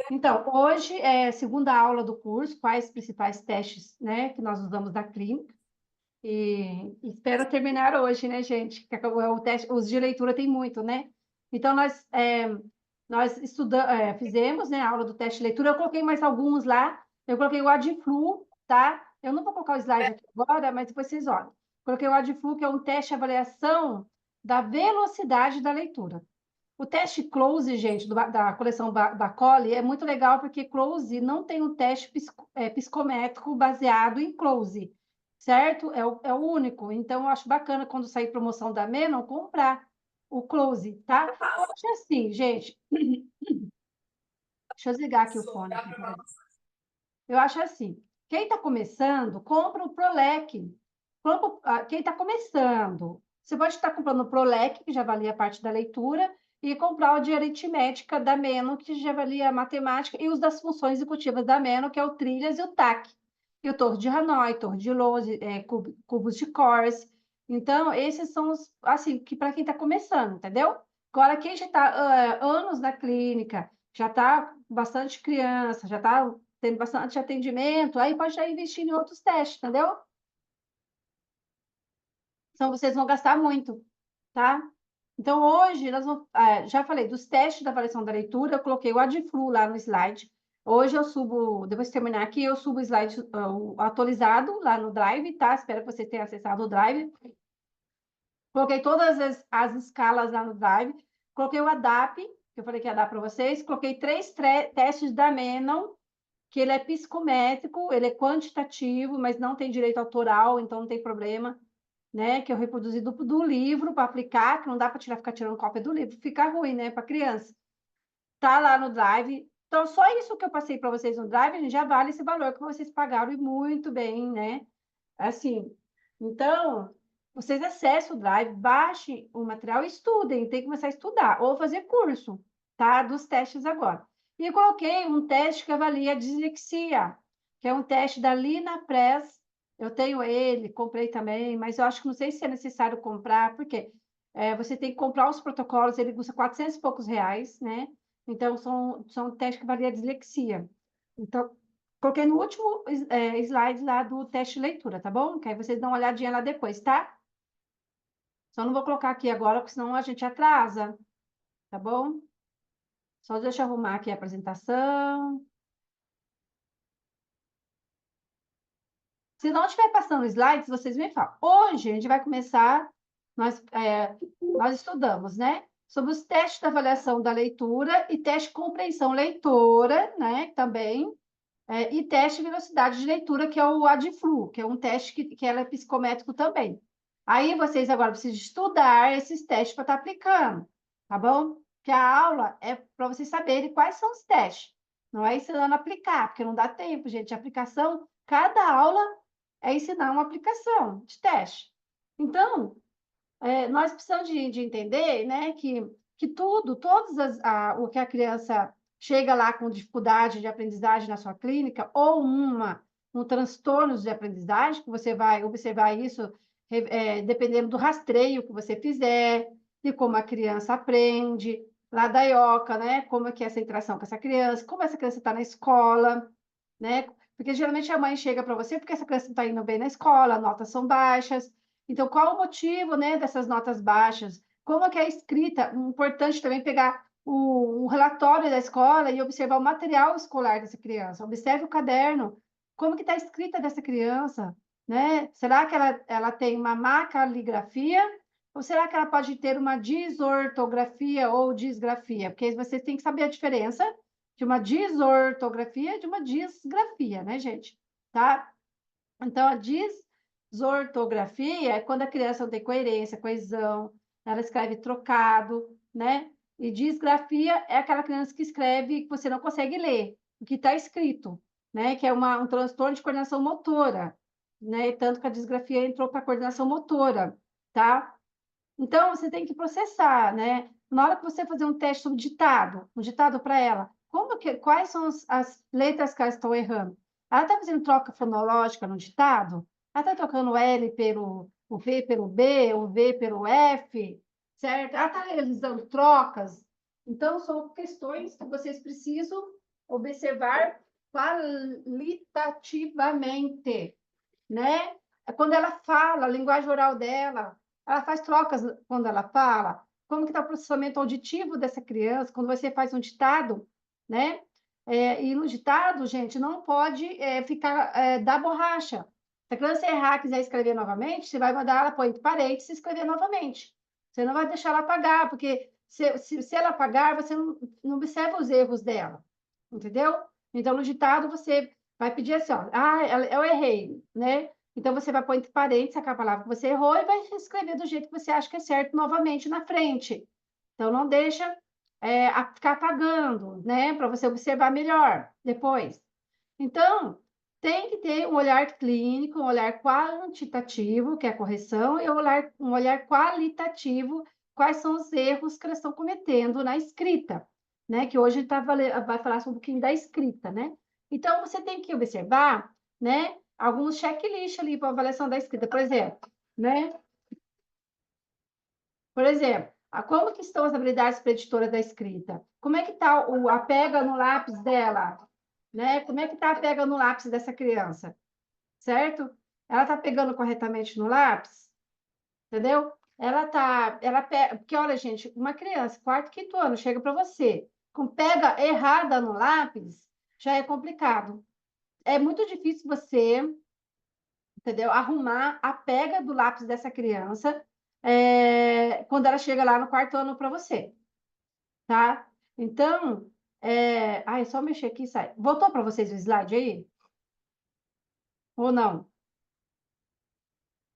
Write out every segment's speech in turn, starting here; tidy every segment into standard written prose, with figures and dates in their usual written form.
Então, hoje é a segunda aula do curso, quais os principais testes, né, que nós usamos na clínica. E espero terminar hoje, né, gente? Que acabou o teste, os de leitura tem muito, né? Então, nós fizemos, né, a aula do teste de leitura. Eu coloquei mais alguns lá. Eu coloquei o Adflu, tá? Eu não vou colocar o slide aqui agora, mas depois vocês olham. Coloquei o Adflu, que é um teste de avaliação da velocidade da leitura. O teste Close, gente, da coleção Bacoli, é muito legal porque Close não tem um teste psicométrico baseado em Close, certo? É o único. Então, eu acho bacana quando sair promoção da Menon comprar o Close, tá? Eu acho assim, gente. Deixa eu desligar aqui o fone. Aqui, eu acho assim. Quem está começando, compra o Prolec. Quem está começando, você pode estar comprando o Prolec, que já valia parte da leitura, e comprar o de aritmética da Meno, que já valia a matemática, e os das funções executivas da Meno, que é o Trilhas e o TAC. E o Torre de Hanoi, Torre de Lose, cubos de Corse. Então, esses são os, assim, que para quem está começando, entendeu? Agora, quem já está anos na clínica, já está bastante criança, já está tendo bastante atendimento, aí pode estar investindo em outros testes, entendeu? Então, vocês vão gastar muito, tá? Então, hoje, já falei dos testes da avaliação da leitura, eu coloquei o Adflu lá no slide. Hoje eu subo, depois de terminar aqui, eu subo o slide o atualizado lá no Drive, tá? Espero que vocês tenham acessado o Drive. Coloquei todas as escalas lá no Drive. Coloquei o ADAP, que eu falei que ia dar para vocês. Coloquei três testes da Menon, que ele é psicométrico, ele é quantitativo, mas não tem direito autoral, então não tem problema, né? Que eu reproduzi do livro para aplicar, que não dá para ficar tirando cópia do livro, fica ruim, né, para criança. Tá lá no Drive. Então, só isso que eu passei para vocês no Drive, gente, já vale esse valor que vocês pagaram e muito bem, né? Assim, então, vocês acessem o Drive, baixem o material e estudem, tem que começar a estudar, ou fazer curso, tá? Dos testes agora. E eu coloquei um teste que avalia a dislexia, que é um teste da Lina Press. Eu tenho ele, comprei também, mas eu acho que não sei se é necessário comprar, porque você tem que comprar os protocolos, ele custa 400 e poucos reais, né? Então, são testes que avalia a dislexia. Então, coloquei no último slide lá do teste de leitura, tá bom? Que aí vocês dão uma olhadinha lá depois, tá? Só não vou colocar aqui agora, porque senão a gente atrasa, tá bom? Só deixa eu arrumar aqui a apresentação. Se não estiver passando slides, vocês me falam. Hoje a gente vai começar, nós estudamos, né? Sobre os testes de avaliação da leitura e teste de compreensão leitora, né? Também. E teste de velocidade de leitura, que é o ADFLU, que é um teste que ela é psicométrico também. Aí vocês agora precisam estudar esses testes para estar aplicando, tá bom? Que a aula é para vocês saberem quais são os testes. Não é ensinando a aplicar, porque não dá tempo, gente. A aplicação, cada aula é ensinar uma aplicação de teste. Então, nós precisamos de entender, né, que o que a criança chega lá com dificuldade de aprendizagem na sua clínica, ou um transtorno de aprendizagem, que você vai observar isso dependendo do rastreio que você fizer, de como a criança aprende, lá da IOCA, né, como é que é essa interação com essa criança, como essa criança está na escola, né, porque geralmente a mãe chega para você porque essa criança não está indo bem na escola, notas são baixas, então, qual o motivo, né, dessas notas baixas? Como é que é a escrita? Importante também pegar o relatório da escola e observar o material escolar dessa criança. Observe o caderno. Como que está a escrita dessa criança? Né? Será que ela tem uma má caligrafia? Ou será que ela pode ter uma desortografia ou disgrafia? Porque vocês têm que saber a diferença de uma desortografia e de uma disgrafia, né, gente? Tá? Então, a desortografia é quando a criança não tem coerência, coesão, ela escreve trocado, né? E disgrafia é aquela criança que escreve que você não consegue ler o que está escrito, né? Que é um transtorno de coordenação motora, né? Tanto que a disgrafia entrou para a coordenação motora, tá? Então, você tem que processar, né? Na hora que você fazer um teste sobre ditado, um ditado para ela, quais são as letras que elas estão errando? Ela está fazendo troca fonológica no ditado? Ela está trocando o L pelo o V pelo B, o V pelo F, certo? Ela está realizando trocas, Então, são questões que vocês precisam observar qualitativamente, né? Quando ela fala, a linguagem oral dela, ela faz trocas quando ela fala, como que está o processamento auditivo dessa criança, quando você faz um ditado, né? E no ditado, gente, não pode ficar da borracha. Se a criança errar e quiser escrever novamente, você vai mandar ela pôr entre parênteses e escrever novamente. Você não vai deixar ela apagar, porque se ela apagar, você não observa os erros dela, entendeu? Então, no ditado, você vai pedir assim, ó, eu errei, né? Então, você vai pôr entre parênteses aquela palavra que você errou e vai escrever do jeito que você acha que é certo novamente na frente. Então, não deixa ficar apagando, né? Para você observar melhor depois. Então, tem que ter um olhar clínico, um olhar quantitativo, que é a correção, e um olhar qualitativo, quais são os erros que elas estão cometendo na escrita, né? Que hoje vai falar um pouquinho da escrita, né? Então, você tem que observar, né? Alguns checklists ali para avaliação da escrita, por exemplo, né? Por exemplo, como que estão as habilidades preditoras da escrita? Como é que está a pega no lápis dela? Né? Como é que está a pega no lápis dessa criança? Certo? Ela está pegando corretamente no lápis? Entendeu? Porque olha, gente, uma criança, quarto, quinto ano, chega para você com pega errada no lápis, já é complicado. É muito difícil você, entendeu? Arrumar a pega do lápis dessa criança quando ela chega lá no quarto ano para você, tá? Então, é só mexer aqui e sai. Voltou para vocês o slide aí? Ou não?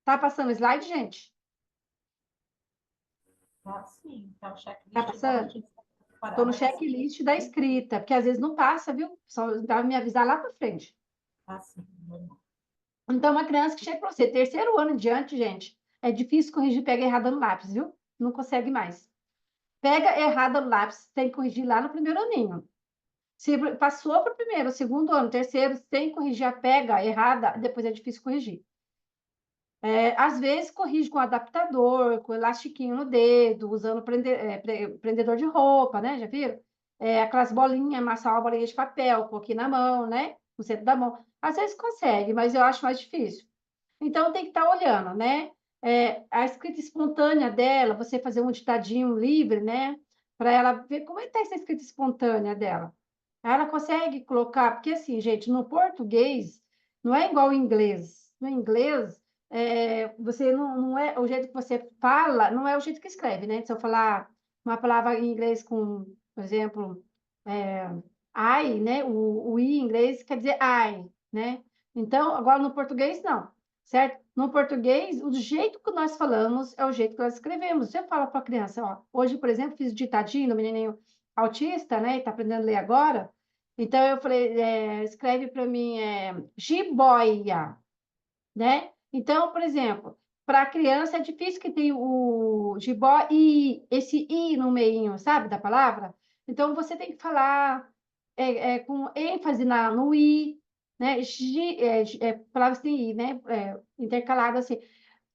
Tá passando o slide, gente? Tá sim, tá o Tá checklist da passando? notícia Estou no separada, tá sim. checklist da escrita, porque às vezes não passa, viu? Só vai me avisar lá para frente. Tá sim, normal. Então, uma criança que chega para você, terceiro ano em diante, gente, é difícil corrigir pega errada no lápis, viu? Não consegue mais. Pega errada no lápis, tem que corrigir lá no primeiro aninho. Se passou para o primeiro, segundo ano, terceiro, sem corrigir a pega errada, depois é difícil corrigir. Às vezes corrige com adaptador, com elastiquinho no dedo, usando prendedor de roupa, né? Já viram? Aquelas bolinhas, amassar uma bolinha de papel, pôr aqui na mão, né? No centro da mão. Às vezes consegue, mas eu acho mais difícil. Então tem que estar olhando, né? A escrita espontânea dela, você fazer um ditadinho livre, né? Para ela ver como é que está essa escrita espontânea dela. Ela consegue colocar, porque assim, gente, no português não é igual ao inglês. No inglês, você não é o jeito que você fala, não é o jeito que escreve, né? Se eu falar uma palavra em inglês com, por exemplo, é, I, né? O I em inglês quer dizer I, né? Então, agora no português, não, certo? No português, o jeito que nós falamos é o jeito que nós escrevemos. Você fala para a criança, ó, hoje, por exemplo, fiz ditadinho no menininho autista, né? Está aprendendo a ler agora. Então, eu falei, escreve para mim, jiboia, né? Então, por exemplo, para a criança é difícil que tem o jibó e esse i no meio, sabe, da palavra. Então, você tem que falar com ênfase no i, né? Palavras têm i, né? Intercalado assim.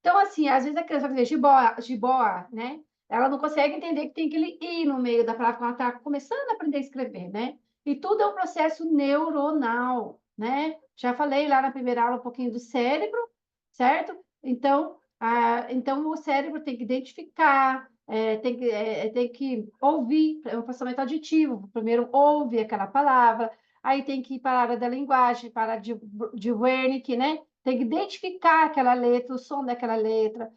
Então, assim, às vezes a criança vai dizer jiboa, né? Ela não consegue entender que tem aquele i no meio da palavra quando ela está começando a aprender a escrever, né? E tudo é um processo neuronal, né? Já falei lá na primeira aula um pouquinho do cérebro, certo? Então o cérebro tem que identificar, tem que ouvir, é um processamento aditivo. Primeiro ouve aquela palavra, aí tem que ir para a área da linguagem, para a de Wernicke, né? Tem que identificar aquela letra, o som daquela letra,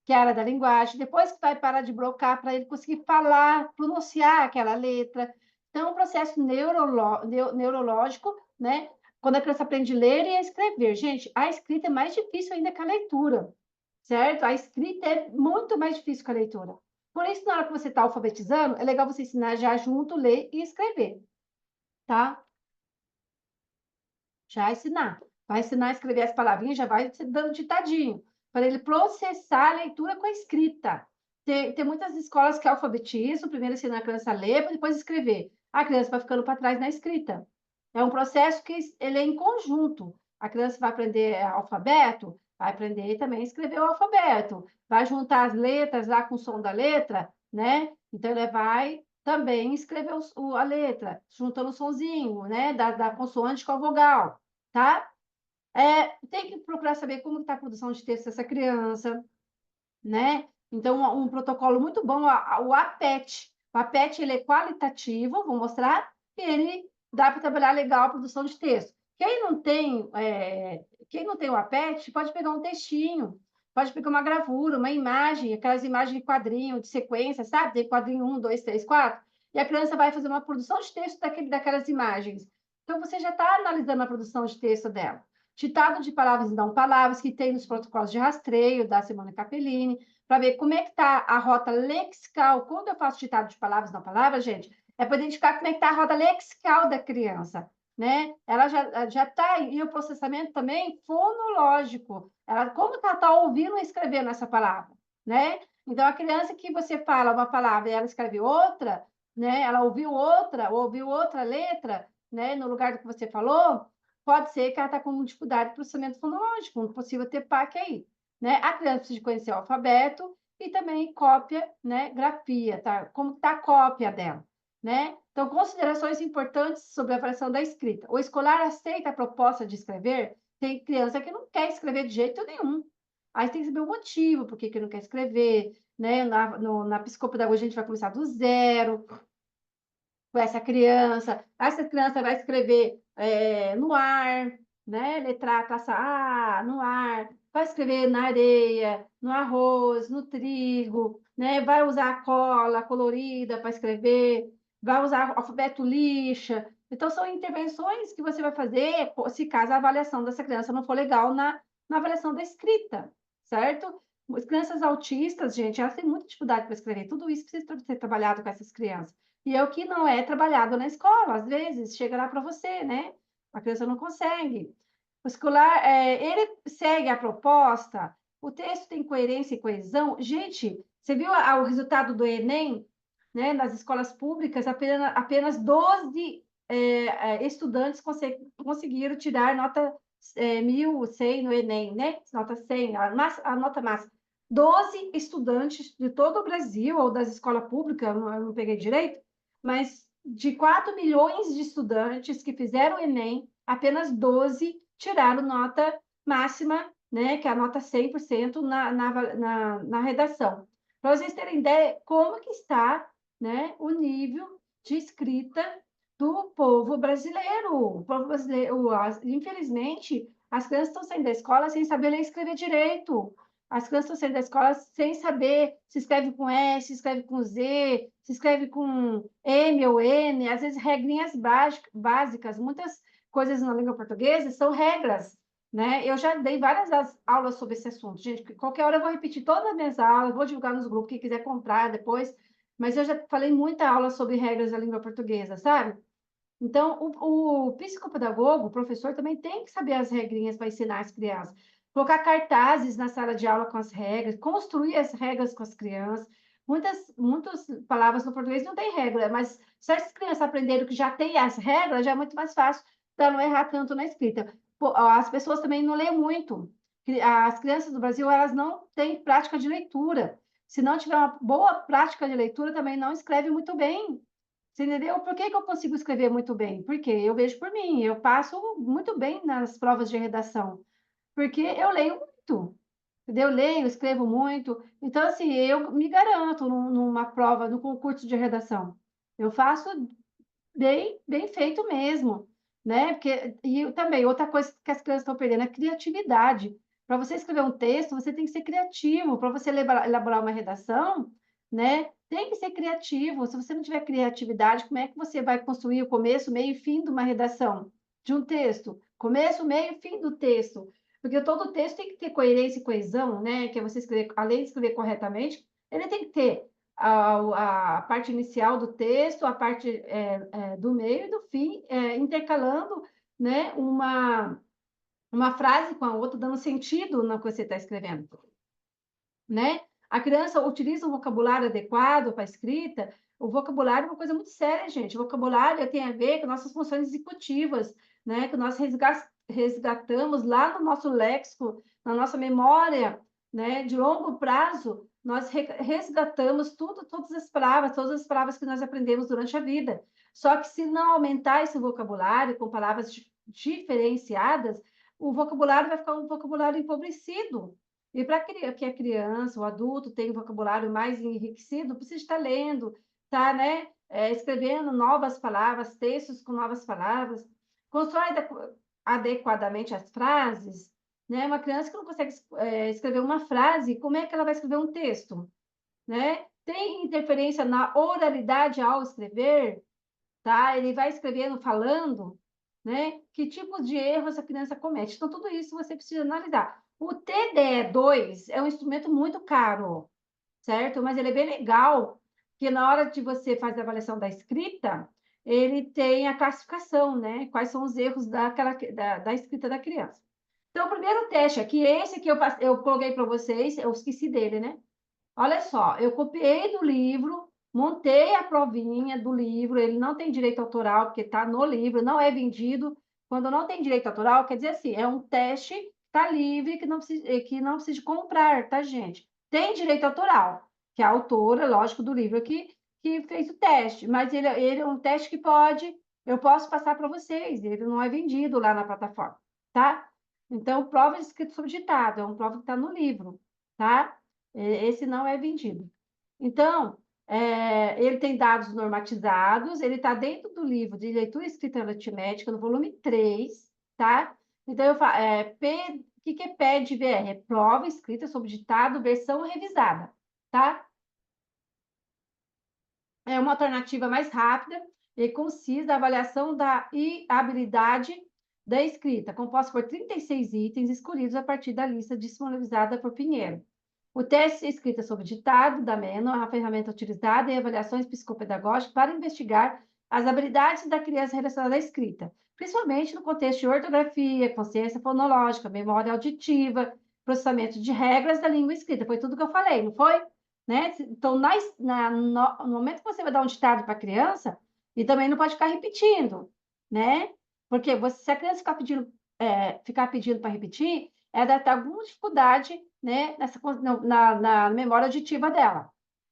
que é a área da linguagem. Depois que vai parar de blocar para ele conseguir falar, pronunciar aquela letra. Então, é um processo neurológico, né? Quando a criança aprende a ler e a escrever. Gente, a escrita é mais difícil ainda que a leitura, certo? A escrita é muito mais difícil que a leitura. Por isso, na hora que você está alfabetizando, é legal você ensinar já junto, ler e escrever, tá? Já ensinar. Vai ensinar a escrever as palavrinhas, já vai dando ditadinho, para ele processar a leitura com a escrita. Tem muitas escolas que alfabetizam, primeiro ensinam a criança a ler, para depois escrever. A criança vai ficando para trás na escrita. É um processo que ele é em conjunto. A criança vai aprender alfabeto, vai aprender também a escrever o alfabeto, vai juntar as letras lá com o som da letra, né? Então, ele vai também escrever a letra, juntando o sonzinho, né, da consoante com a vogal, tá? Tem que procurar saber como está a produção de texto dessa criança, né? Então, um protocolo muito bom, o APET. O APET, ele é qualitativo, vou mostrar, e ele dá para trabalhar legal a produção de texto. Quem não tem o APET, pode pegar um textinho, pode pegar uma gravura, uma imagem, aquelas imagens de quadrinho, de sequência, sabe? Tem quadrinho 1, 2, 3, 4, e a criança vai fazer uma produção de texto daquelas imagens. Então, você já está analisando a produção de texto dela. Ditado de palavras e não palavras, que tem nos protocolos de rastreio da Simone Capellini, para ver como é que está a rota lexical. Quando eu faço ditado de palavras e não palavras, gente, é para identificar como é que está a rota lexical da criança, né? Ela já está, e o processamento também fonológico. Como que ela está ouvindo e escrevendo essa palavra, né? Então, a criança que você fala uma palavra e ela escreve outra, né? Ela ouviu outra letra, né? No lugar do que você falou, pode ser que ela está com dificuldade de processamento fonológico, um possível TPAC aí, né? A criança precisa conhecer o alfabeto e também cópia, né? Grafia, tá? Como está a cópia dela, né? Então, considerações importantes sobre a avaliação da escrita. O escolar aceita a proposta de escrever? Tem criança que não quer escrever de jeito nenhum. Aí tem que saber o motivo, por que não quer escrever, né? Na psicopedagogia, a gente vai começar do zero, com essa criança. Essa criança vai escrever no ar, né? Letra classe A, no ar. Vai escrever na areia, no arroz, no trigo, né? Vai usar a cola colorida para escrever, vai usar alfabeto lixa. Então, são intervenções que você vai fazer se caso a avaliação dessa criança não for legal na avaliação da escrita, certo? As crianças autistas, gente, elas têm muita dificuldade para escrever. Tudo isso precisa ser trabalhado com essas crianças. E é o que não é trabalhado na escola, às vezes, chega lá para você, né? A criança não consegue. O escolar, ele segue a proposta, o texto tem coerência e coesão. Gente, você viu o resultado do Enem, né? Nas escolas públicas, apenas 12 estudantes conseguiram tirar nota 1.100 no Enem, né? Nota 100, a nota máxima. 12 estudantes de todo o Brasil, ou das escolas públicas, eu não peguei direito, mas de 4 milhões de estudantes que fizeram o Enem, apenas 12 tiraram nota máxima, né, que é a nota 100% na redação. Para vocês terem ideia como que está, né, o nível de escrita do povo brasileiro. O povo brasileiro, infelizmente, as crianças estão saindo da escola sem saber ler e escrever direito. As crianças estão saindo da escola sem saber se escreve com S, se escreve com Z, se escreve com M ou N, às vezes regrinhas básicas, muitas coisas na língua portuguesa são regras, né? Eu já dei várias aulas sobre esse assunto, gente, qualquer hora eu vou repetir todas as minhas aulas, vou divulgar nos grupos, quem quiser comprar depois, mas eu já falei muita aula sobre regras da língua portuguesa, sabe? Então, o psicopedagogo, o professor, também tem que saber as regrinhas para ensinar as crianças. Colocar cartazes na sala de aula com as regras, construir as regras com as crianças. Muitas palavras no português não tem regra, mas se as crianças aprenderem que já tem as regras, já é muito mais fácil para não errar tanto na escrita. As pessoas também não lêem muito. As crianças do Brasil, elas não têm prática de leitura. Se não tiver uma boa prática de leitura, também não escreve muito bem. Você entendeu? Por que que eu consigo escrever muito bem? Porque eu vejo por mim, eu passo muito bem nas provas de redação, porque eu leio muito, entendeu? Eu leio, escrevo muito. Então, assim, eu me garanto numa prova, no concurso de redação. Eu faço bem feito mesmo, né? E também, outra coisa que as crianças estão perdendo é a criatividade. Para você escrever um texto, você tem que ser criativo. Para você elaborar uma redação, né? Tem que ser criativo. Se você não tiver criatividade, como é que você vai construir o começo, meio e fim de uma redação, de um texto? Começo, meio e fim do texto. Porque todo texto tem que ter coerência e coesão, né? Que é você escrever, além de escrever corretamente, ele tem que ter a parte inicial do texto, a parte do meio e do fim, intercalando, né, uma frase com a outra, dando sentido no que você está escrevendo, né? A criança utiliza um vocabulário adequado para a escrita. O vocabulário é uma coisa muito séria, gente. O vocabulário tem a ver com nossas funções executivas, né? Que nós resgatamos lá no nosso léxico, na nossa memória, né? De longo prazo, nós resgatamos tudo, todas as palavras que nós aprendemos durante a vida. Só que se não aumentar esse vocabulário com palavras diferenciadas, o vocabulário vai ficar um vocabulário empobrecido. E para que a criança, o adulto tenha um vocabulário mais enriquecido, precisa estar lendo, tá, né? Escrevendo novas palavras, textos com novas palavras, constrói adequadamente as frases, né? Uma criança que não consegue escrever uma frase, como é que ela vai escrever um texto, né? Tem interferência na oralidade ao escrever, tá? Ele vai escrevendo, falando, né? Que tipo de erros a criança comete. Então, tudo isso você precisa analisar. O TDE2 é um instrumento muito caro, certo? Mas ele é bem legal, porque na hora de você fazer a avaliação da escrita, ele tem a classificação, né? Quais são os erros da escrita da criança. Então, o primeiro teste aqui, esse aqui eu coloquei para vocês, eu esqueci dele, né? Olha só, eu copiei do livro, montei a provinha do livro, ele não tem direito autoral, porque está no livro, não é vendido. Quando não tem direito autoral, quer dizer assim, é um teste, está livre, que não precisa comprar, tá, gente? Tem direito autoral, que é a autora, lógico, do livro que fez o teste, mas ele é um teste que eu posso passar para vocês, ele não é vendido lá na plataforma, tá? Então, prova de escrito sobre ditado, é uma prova que está no livro, tá? Esse não é vendido. Então, ele tem dados normatizados, ele está dentro do livro de leitura e escrita aritmética, no volume 3, tá? Então, o que é PED-VR? É prova escrita sobre ditado, versão revisada, tá? É uma alternativa mais rápida e concisa da avaliação da habilidade da escrita, composta por 36 itens escolhidos a partir da lista disponibilizada por Pinheiro. O teste escrita sobre ditado da MENO é uma ferramenta utilizada em avaliações psicopedagógicas para investigar as habilidades da criança relacionadas à escrita, principalmente no contexto de ortografia, consciência fonológica, memória auditiva, processamento de regras da língua escrita. Foi tudo que eu falei, não foi? Né? Então, no momento que você vai dar um ditado para a criança, e também não pode ficar repetindo, né? Porque se a criança ficar pedindo para repetir, ela deve ter alguma dificuldade, né, na memória auditiva dela.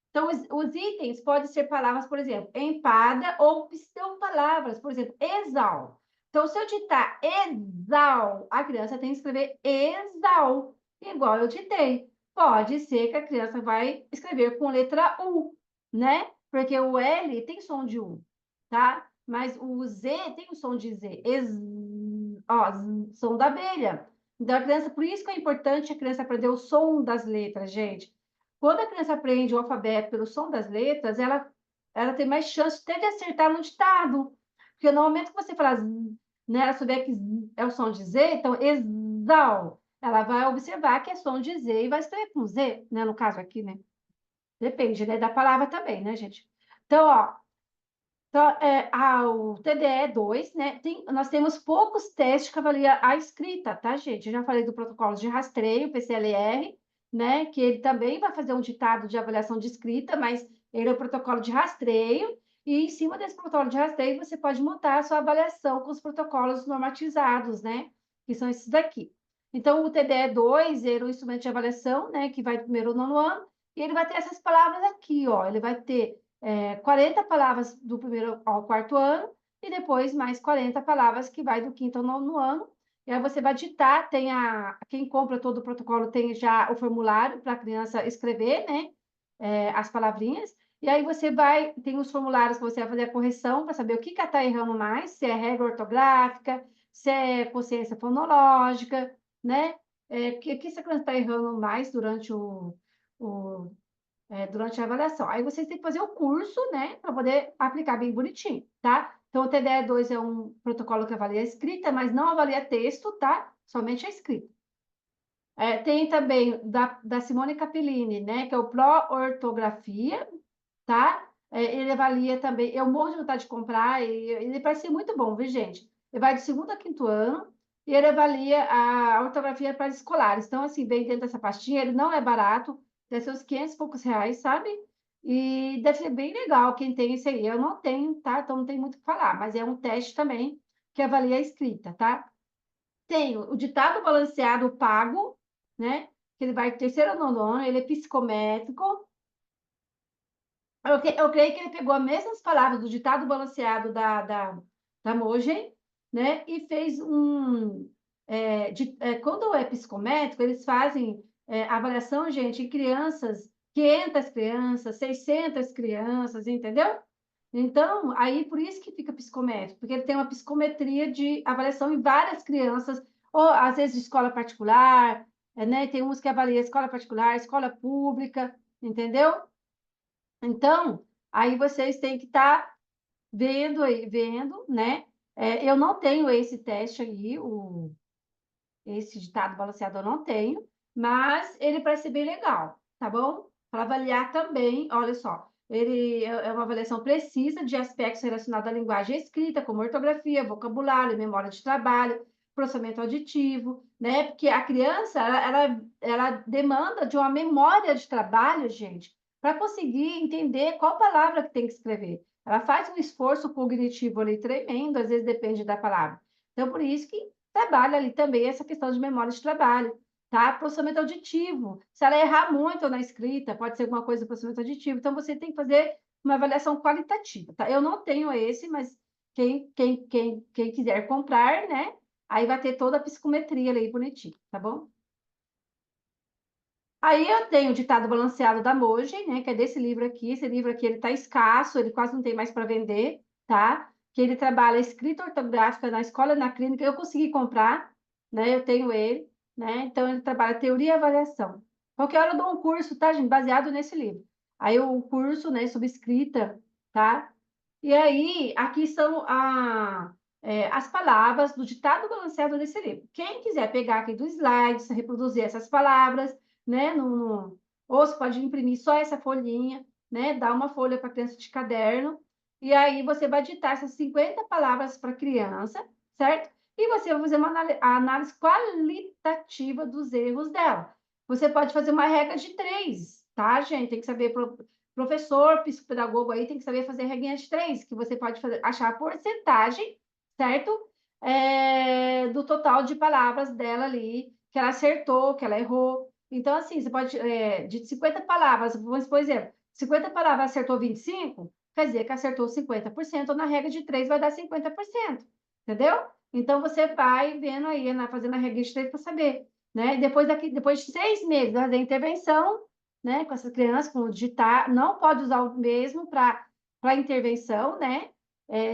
Então, os itens podem ser palavras, por exemplo, empada ou são palavras, por exemplo, exal. Então, se eu ditar exal, a criança tem que escrever exal, igual eu ditei. Pode ser que a criança vai escrever com letra U, né? Porque o L tem som de U, tá? Mas o Z tem o som de Z. Ó, som da abelha. Então, a criança, por isso que é importante a criança aprender o som das letras, gente. Quando a criança aprende o alfabeto pelo som das letras, ela tem mais chance até de acertar no ditado. Porque no momento que você fala, né, ela souber que é o som de Z, então, exal, ela vai observar que é som de Z e vai escrever com Z, né, no caso aqui, né? Depende, né, da palavra também, né, gente? Então, ó, o TDE2, né? Nós temos poucos testes que avaliam a escrita, tá, gente? Eu já falei do protocolo de rastreio, PCLR, né? Que ele também vai fazer um ditado de avaliação de escrita, mas ele é o protocolo de rastreio, e em cima desse protocolo de rastreio você pode montar a sua avaliação com os protocolos normatizados, né? Que são esses daqui. Então, o TDE2, ele é um instrumento de avaliação, né? Que vai do primeiro ao nono ano, e ele vai ter essas palavras aqui, ó. Ele vai ter 40 palavras do primeiro ao quarto ano, e depois mais 40 palavras que vai do quinto ao nono ano. E aí você vai digitar, quem compra todo o protocolo tem já o formulário para a criança escrever, né? As palavrinhas. E aí tem os formulários que você vai fazer a correção para saber o que está errando mais, se é regra ortográfica, se é consciência fonológica, né? O que essa criança está errando mais o durante a avaliação. Aí vocês têm que fazer o curso, né, para poder aplicar bem bonitinho, tá? Então, o TDE2 é um protocolo que avalia a escrita, mas não avalia texto, tá? Somente a escrita. Tem também da Simone Capellini, né, que é o Pró-Ortografia, tá? Ele avalia também, eu morro de vontade de comprar, e ele parece ser muito bom, viu, gente? Ele vai do segundo a quinto ano, e ele avalia a ortografia para escolares. Então, assim, vem dentro dessa pastinha, ele não é barato, deve ser uns 500 e poucos reais, sabe? E deve ser bem legal quem tem esse aí. Eu não tenho, tá? Então, não tem muito o que falar, mas é um teste também que avalia a escrita, tá? Tem o ditado balanceado pago, né? que ele vai terceiro ou nono ano, ele é psicométrico. Eu creio que ele pegou as mesmas palavras do ditado balanceado da Mogen, né? E fez quando é psicométrico, eles fazem avaliação, gente, em crianças, 500 crianças, 600 crianças, entendeu? Então, aí por isso que fica psicométrico, porque ele tem uma psicometria de avaliação em várias crianças, ou às vezes de escola particular, né? Tem uns que avaliam escola particular, escola pública, entendeu? Então, aí vocês têm que estar vendo aí, vendo, né? Eu não tenho esse teste aí, esse ditado balanceado eu não tenho, mas ele parece ser bem legal, tá bom? Para avaliar também, olha só, ele é uma avaliação precisa de aspectos relacionados à linguagem escrita, como ortografia, vocabulário, memória de trabalho, processamento auditivo, né? Porque a criança, ela demanda de uma memória de trabalho, gente, para conseguir entender qual palavra que tem que escrever. Ela faz um esforço cognitivo ali tremendo, às vezes depende da palavra. Então, por isso que trabalha ali também essa questão de memória de trabalho, tá? Processamento auditivo. Se ela errar muito na escrita, pode ser alguma coisa do processamento auditivo. Então, você tem que fazer uma avaliação qualitativa, tá? Eu não tenho esse, mas quem quiser comprar, né? Aí vai ter toda a psicometria ali bonitinho, tá bom? Aí eu tenho o ditado balanceado da Mogen, né? Que é desse livro aqui. Esse livro aqui ele tá escasso, ele quase não tem mais para vender, tá? Que ele trabalha escrita ortográfica na escola e na clínica. Eu consegui comprar, né? Eu tenho ele, né? Então ele trabalha teoria e avaliação. Qualquer hora eu dou um curso, tá, gente? Baseado nesse livro. Aí o curso, né? Sobre escrita, tá? E aí aqui são as palavras do ditado balanceado desse livro. Quem quiser pegar aqui do slide, reproduzir essas palavras, né? Ou você pode imprimir só essa folhinha, né? Dar uma folha para a criança de caderno, e aí você vai digitar essas 50 palavras para a criança, certo? E você vai fazer uma análise qualitativa dos erros dela. Você pode fazer uma regra de 3, tá, gente? Tem que saber, professor, psicopedagogo aí, tem que saber fazer regrinha de 3, que você pode achar a porcentagem, certo? Do total de palavras dela ali, que ela acertou, que ela errou. Então, assim, você pode, de 50 palavras, vamos por exemplo, 50 palavras acertou 25, quer dizer que acertou 50%, ou na regra de 3 vai dar 50%, entendeu? Então, você vai vendo aí, fazendo a regra de 3 para saber, né? Depois de 6 meses, vai fazer intervenção, né, com essas crianças, com digitar, não pode usar o mesmo para intervenção, né?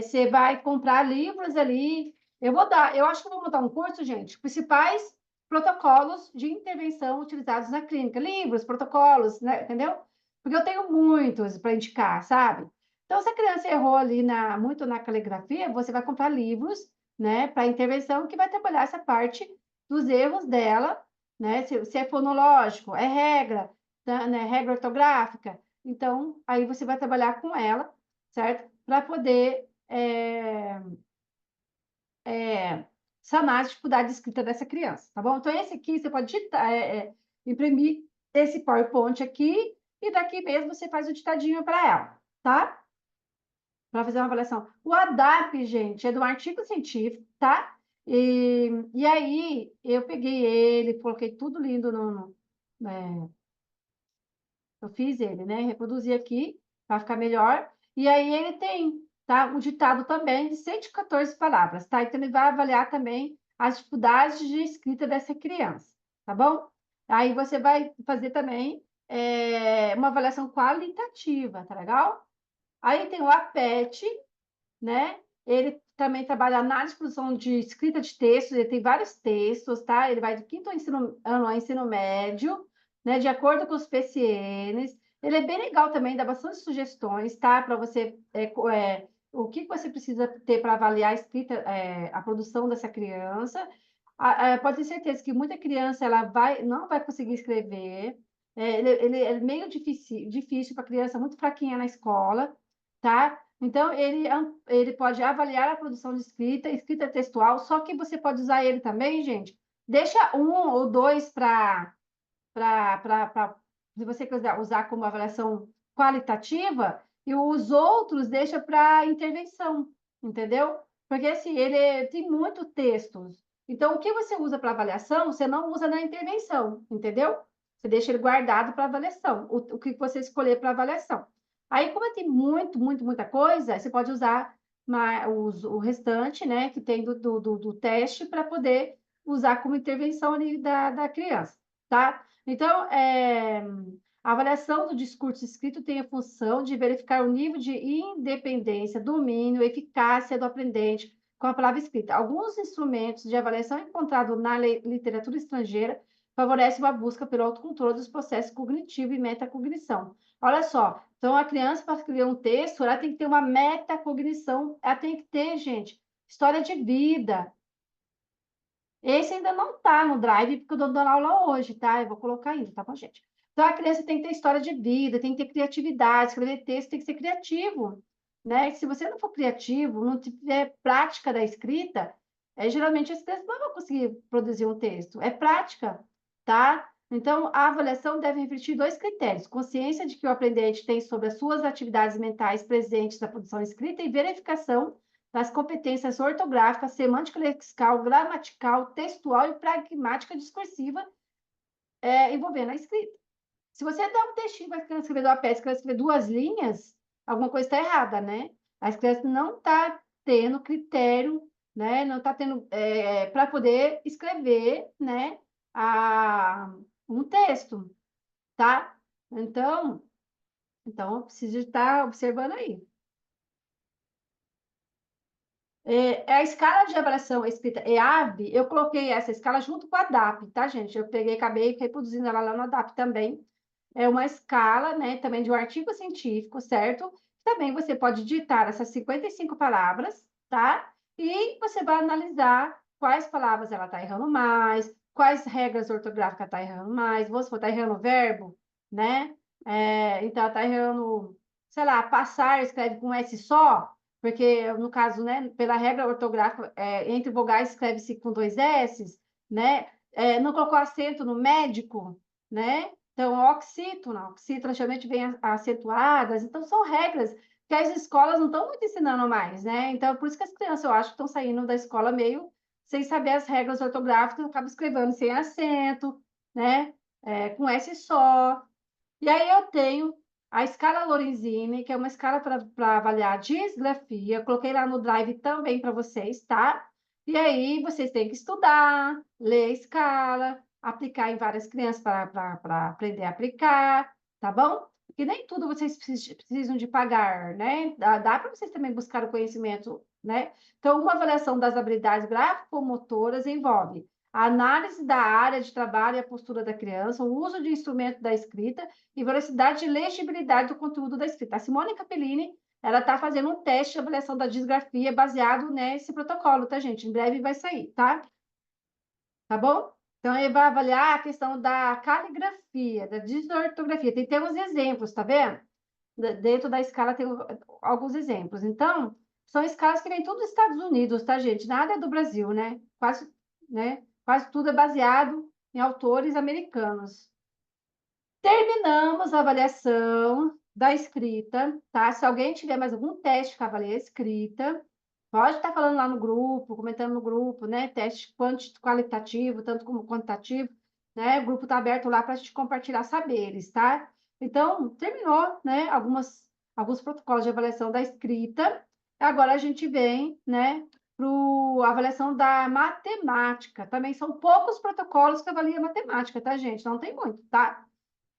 Você vai comprar livros ali. Eu acho que eu vou montar um curso, gente, principais protocolos de intervenção utilizados na clínica, livros, protocolos, né? Entendeu? Porque eu tenho muitos para indicar, sabe? Então, se a criança errou ali muito na caligrafia, você vai comprar livros, né, para intervenção que vai trabalhar essa parte dos erros dela, né? Se é fonológico, é regra, né, regra ortográfica. Então, aí você vai trabalhar com ela, certo? Para poder sanar as dificuldades de escrita dessa criança, tá bom? Então, esse aqui você pode digitar, imprimir esse PowerPoint aqui e daqui mesmo você faz o ditadinho para ela, tá? Para fazer uma avaliação. O ADAP, gente, é do artigo científico, tá? E aí, eu peguei ele, coloquei tudo lindo eu fiz ele, né? Reproduzi aqui para ficar melhor. E aí ele tem, tá? O ditado também de 114 palavras, tá? Então ele vai avaliar também as dificuldades de escrita dessa criança, tá bom? Aí você vai fazer também uma avaliação qualitativa, tá legal? Aí tem o APET, né? Ele também trabalha análise e produção de escrita de textos, ele tem vários textos, tá? Ele vai do quinto ano ao ensino médio, né? De acordo com os PCNs. Ele é bem legal também, dá bastante sugestões, tá? Para você, o que você precisa ter para avaliar a escrita, a produção dessa criança. Pode ter certeza que muita criança ela não vai conseguir escrever. Ele é meio difícil para criança muito fraquinha na escola, tá? Então, ele pode avaliar a produção de escrita, escrita textual, só que você pode usar ele também, gente. Deixa um ou dois se você quiser usar como avaliação qualitativa, e os outros deixa para intervenção, entendeu? Porque assim, ele tem muito textos. Então, o que você usa para avaliação, você não usa na intervenção, entendeu? Você deixa ele guardado para avaliação, o que você escolher para avaliação. Aí, como tem muita coisa, você pode usar o restante, né, que tem do teste para poder usar como intervenção ali da criança, tá? Então, a avaliação do discurso escrito tem a função de verificar o nível de independência, domínio, eficácia do aprendente com a palavra escrita. Alguns instrumentos de avaliação encontrados na literatura estrangeira favorecem uma busca pelo autocontrole dos processos cognitivos e metacognição. Olha só, então a criança, para escrever um texto, ela tem que ter uma metacognição, ela tem que ter, gente, história de vida. Esse ainda não está no Drive, porque eu estou dando aula hoje, tá? Eu vou colocar ainda, tá bom, gente? Então, a criança tem que ter história de vida, tem que ter criatividade, escrever texto tem que ser criativo, né? Se você não for criativo, não tiver prática da escrita, geralmente as crianças não vão conseguir produzir um texto. É prática, tá? Então, a avaliação deve refletir dois critérios: consciência de que o aprendente tem sobre as suas atividades mentais presentes na produção escrita e verificação das competências ortográficas, semântica lexical, gramatical, textual e pragmática discursiva envolvendo a escrita. Se você dá um textinho para a criança escrever uma peça, que ela escrever 2 linhas, alguma coisa está errada, né? A criança não está tendo critério, né? Não está tendo para poder escrever, né? Um texto, tá? Então, eu preciso estar observando aí. A escala de avaliação escrita EAV, eu coloquei essa escala junto com a DAP, tá, gente? Eu peguei, acabei reproduzindo ela lá na DAP também. É uma escala, né, também de um artigo científico, certo? Também você pode digitar essas 55 palavras, tá? E você vai analisar quais palavras ela está errando mais, quais regras ortográficas está errando mais. Vamos supor, está errando o verbo, né? Então, ela está errando, sei lá, passar, escreve com S só, porque, no caso, né, pela regra ortográfica, entre vogais escreve-se com 2 S, né? Não colocou acento no médico, né? Então, oxítona geralmente vem acentuadas. Então, são regras que as escolas não estão muito ensinando mais, né? Então, por isso que as crianças, eu acho, que estão saindo da escola meio sem saber as regras ortográficas, acabam escrevendo sem acento, né? Com S só. E aí eu tenho a escala Lorenzini, que é uma escala para avaliar a disgrafia. Eu coloquei lá no Drive também para vocês, tá? E aí vocês têm que estudar, ler a escala, aplicar em várias crianças para aprender a aplicar, tá bom? Porque nem tudo vocês precisam de pagar, né? Dá para vocês também buscar o conhecimento, né? Então, uma avaliação das habilidades gráfico-motoras envolve a análise da área de trabalho e a postura da criança, o uso de instrumento da escrita e velocidade e legibilidade do conteúdo da escrita. A Simone Capellini, ela está fazendo um teste de avaliação da disgrafia baseado nesse protocolo, tá, gente? Em breve vai sair, tá? Tá bom? Então, ele vai avaliar a questão da caligrafia, da disortografia. Tem uns exemplos, tá vendo? Dentro da escala tem alguns exemplos. Então, são escalas que vêm tudo dos Estados Unidos, tá, gente? Nada é do Brasil, né? Quase tudo é baseado em autores americanos. Terminamos a avaliação da escrita, tá? Se alguém tiver mais algum teste que avalie a escrita, pode estar falando lá no grupo, comentando no grupo, né? Teste qualitativo, tanto como quantitativo, né? O grupo está aberto lá para a gente compartilhar saberes, tá? Então, terminou, né? Alguns protocolos de avaliação da escrita. Agora a gente vem, né? Para a avaliação da matemática. Também são poucos protocolos que avaliam a matemática, tá, gente? Não tem muito, tá?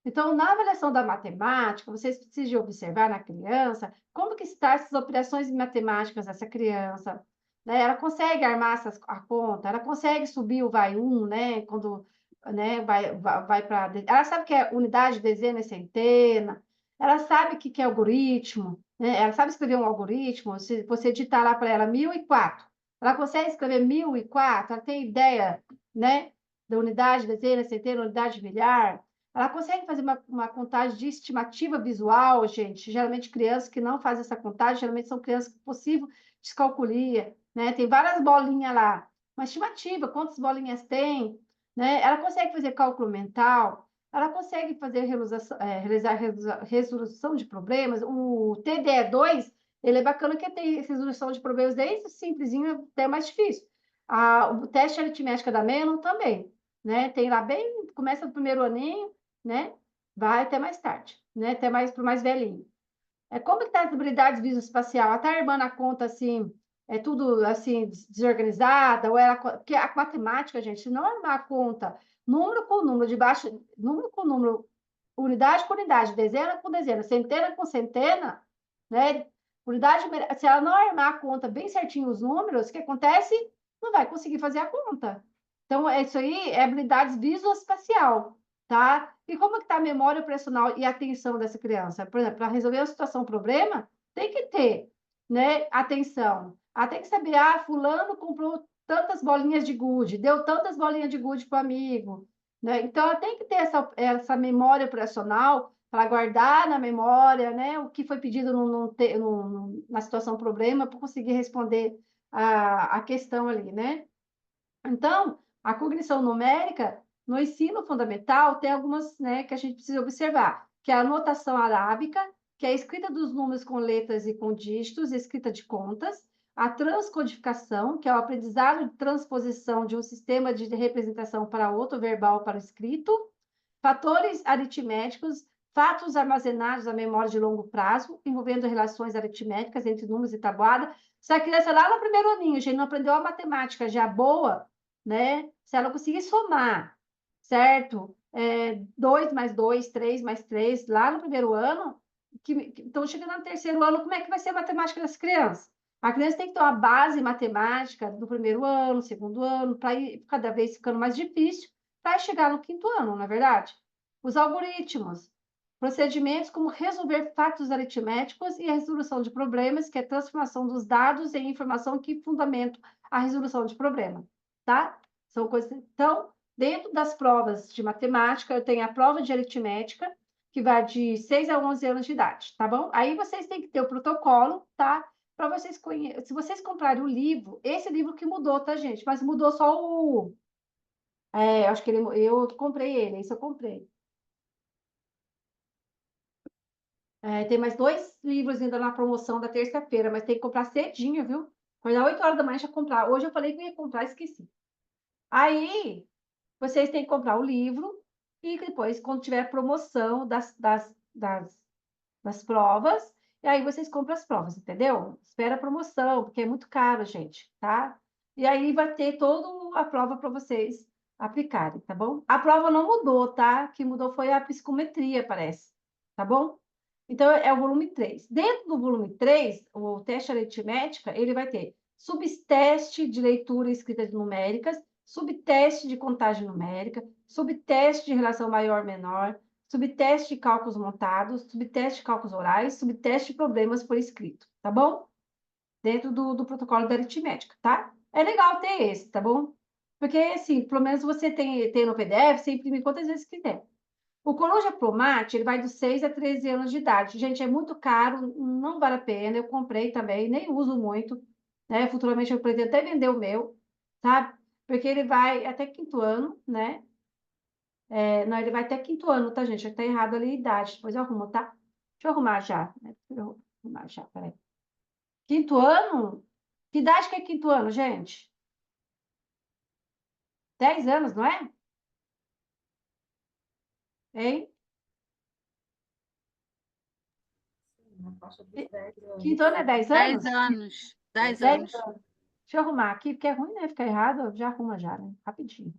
Então, na avaliação da matemática, vocês precisam observar na criança como que estão essas operações matemáticas dessa criança, né? Ela consegue armar a conta, ela consegue subir o vai um, né? Quando, né, vai para... Ela sabe o que é unidade, dezena e centena, ela sabe o que é algoritmo, né? Ela sabe escrever um algoritmo, se você digitar lá para ela 1004, ela consegue escrever 1004, ela tem ideia, né? Da unidade, dezena, centena, unidade milhar. Ela consegue fazer uma contagem de estimativa visual, gente. Geralmente, crianças que não fazem essa contagem, geralmente são crianças com possível descalculia, né? Tem várias bolinhas lá. Uma estimativa, quantas bolinhas tem, né? Ela consegue fazer cálculo mental, ela consegue fazer realizar resolução de problemas. O TDE2, ele é bacana que tem resolução de problemas desde o simplesinho até mais difícil. O teste aritmética da Menon também, né? Tem lá bem, começa no primeiro aninho, né? Vai até mais tarde, né? Até mais para o mais velhinho. Como que está as habilidades visoespacial? Ela está armando a conta assim, é tudo assim, desorganizada? Ou ela, porque a matemática, gente, se não armar a conta, número com número, de baixo, número com número, unidade com unidade, dezena com dezena, centena com centena, né? Unidade, se ela não armar a conta bem certinho os números, o que acontece? Não vai conseguir fazer a conta. Então, isso aí é habilidades visoespacial, tá? E como que está a memória operacional e a atenção dessa criança? Por exemplo, para resolver uma situação, problema, tem que ter, né, atenção. Tem que saber, fulano comprou tantas bolinhas de gude, deu tantas bolinhas de gude para o amigo, né? Então, ela tem que ter essa memória operacional para guardar na memória, né, o que foi pedido na situação problema para conseguir responder a questão ali, né? Então, a cognição numérica, no ensino fundamental, tem algumas, né, que a gente precisa observar, que é a notação arábica, que é a escrita dos números com letras e com dígitos, escrita de contas, a transcodificação, que é o aprendizado de transposição de um sistema de representação para outro, verbal para o escrito, fatores aritméticos, fatos armazenados na memória de longo prazo, envolvendo relações aritméticas entre números e tabuada. Se a criança lá no primeiro aninho, gente, não aprendeu a matemática já boa, né? Se ela conseguir somar, certo? 2 mais 2, 3 mais 3, lá no primeiro ano, então chegando no terceiro ano, como é que vai ser a matemática das crianças? A criança tem que ter uma base matemática do primeiro ano, segundo ano, para ir cada vez ficando mais difícil, para chegar no quinto ano, não é verdade? Os algoritmos, procedimentos como resolver fatos aritméticos e a resolução de problemas, que é a transformação dos dados em informação que fundamentam a resolução de problema, tá? São coisas. Então, dentro das provas de matemática, eu tenho a prova de aritmética, que vai de 6 a 11 anos de idade, tá bom? Aí vocês têm que ter o protocolo, tá? Para vocês conhecerem. Se vocês comprarem o livro, esse livro que mudou, tá, gente? Mas mudou só o. Acho que eu comprei ele, isso eu comprei. Tem mais 2 livros ainda na promoção da terça-feira, mas tem que comprar cedinho, viu? Acordar 8 horas da manhã para comprar. Hoje eu falei que eu ia comprar, esqueci. Aí, vocês têm que comprar o livro e depois, quando tiver promoção das provas, e aí vocês compram as provas, entendeu? Espera a promoção, porque é muito caro, gente, tá? E aí vai ter toda a prova para vocês aplicarem, tá bom? A prova não mudou, tá? O que mudou foi a psicometria, parece, tá bom? Então, é o volume 3. Dentro do volume 3, o teste aritmética, ele vai ter subteste de leitura e escrita numéricas, subteste de contagem numérica, subteste de relação maior-menor, subteste de cálculos montados, subteste de cálculos orais, subteste de problemas por escrito, tá bom? Dentro do protocolo da aritmética, tá? É legal ter esse, tá bom? Porque, assim, pelo menos você tem no PDF, você imprime quantas vezes quiser. O Coruja Plumate, ele vai dos 6 a 13 anos de idade. Gente, é muito caro, não vale a pena. Eu comprei também, nem uso muito, né? Futuramente eu pretendo até vender o meu, tá? Porque ele vai até quinto ano, né? Não, ele vai até quinto ano, tá, gente? Tá errado ali a idade. Depois eu arrumo, tá? Deixa eu arrumar já, né? Deixa eu arrumar já, peraí. Quinto ano? Que idade que é quinto ano, gente? 10 anos, não é? Hein? Na faixa dos 10 Quinto anos. ano é 10 10 anos? anos. 10 10 anos. anos. Deixa eu arrumar aqui, porque é ruim, né? Ficar errado, já arruma já, né? Rapidinho.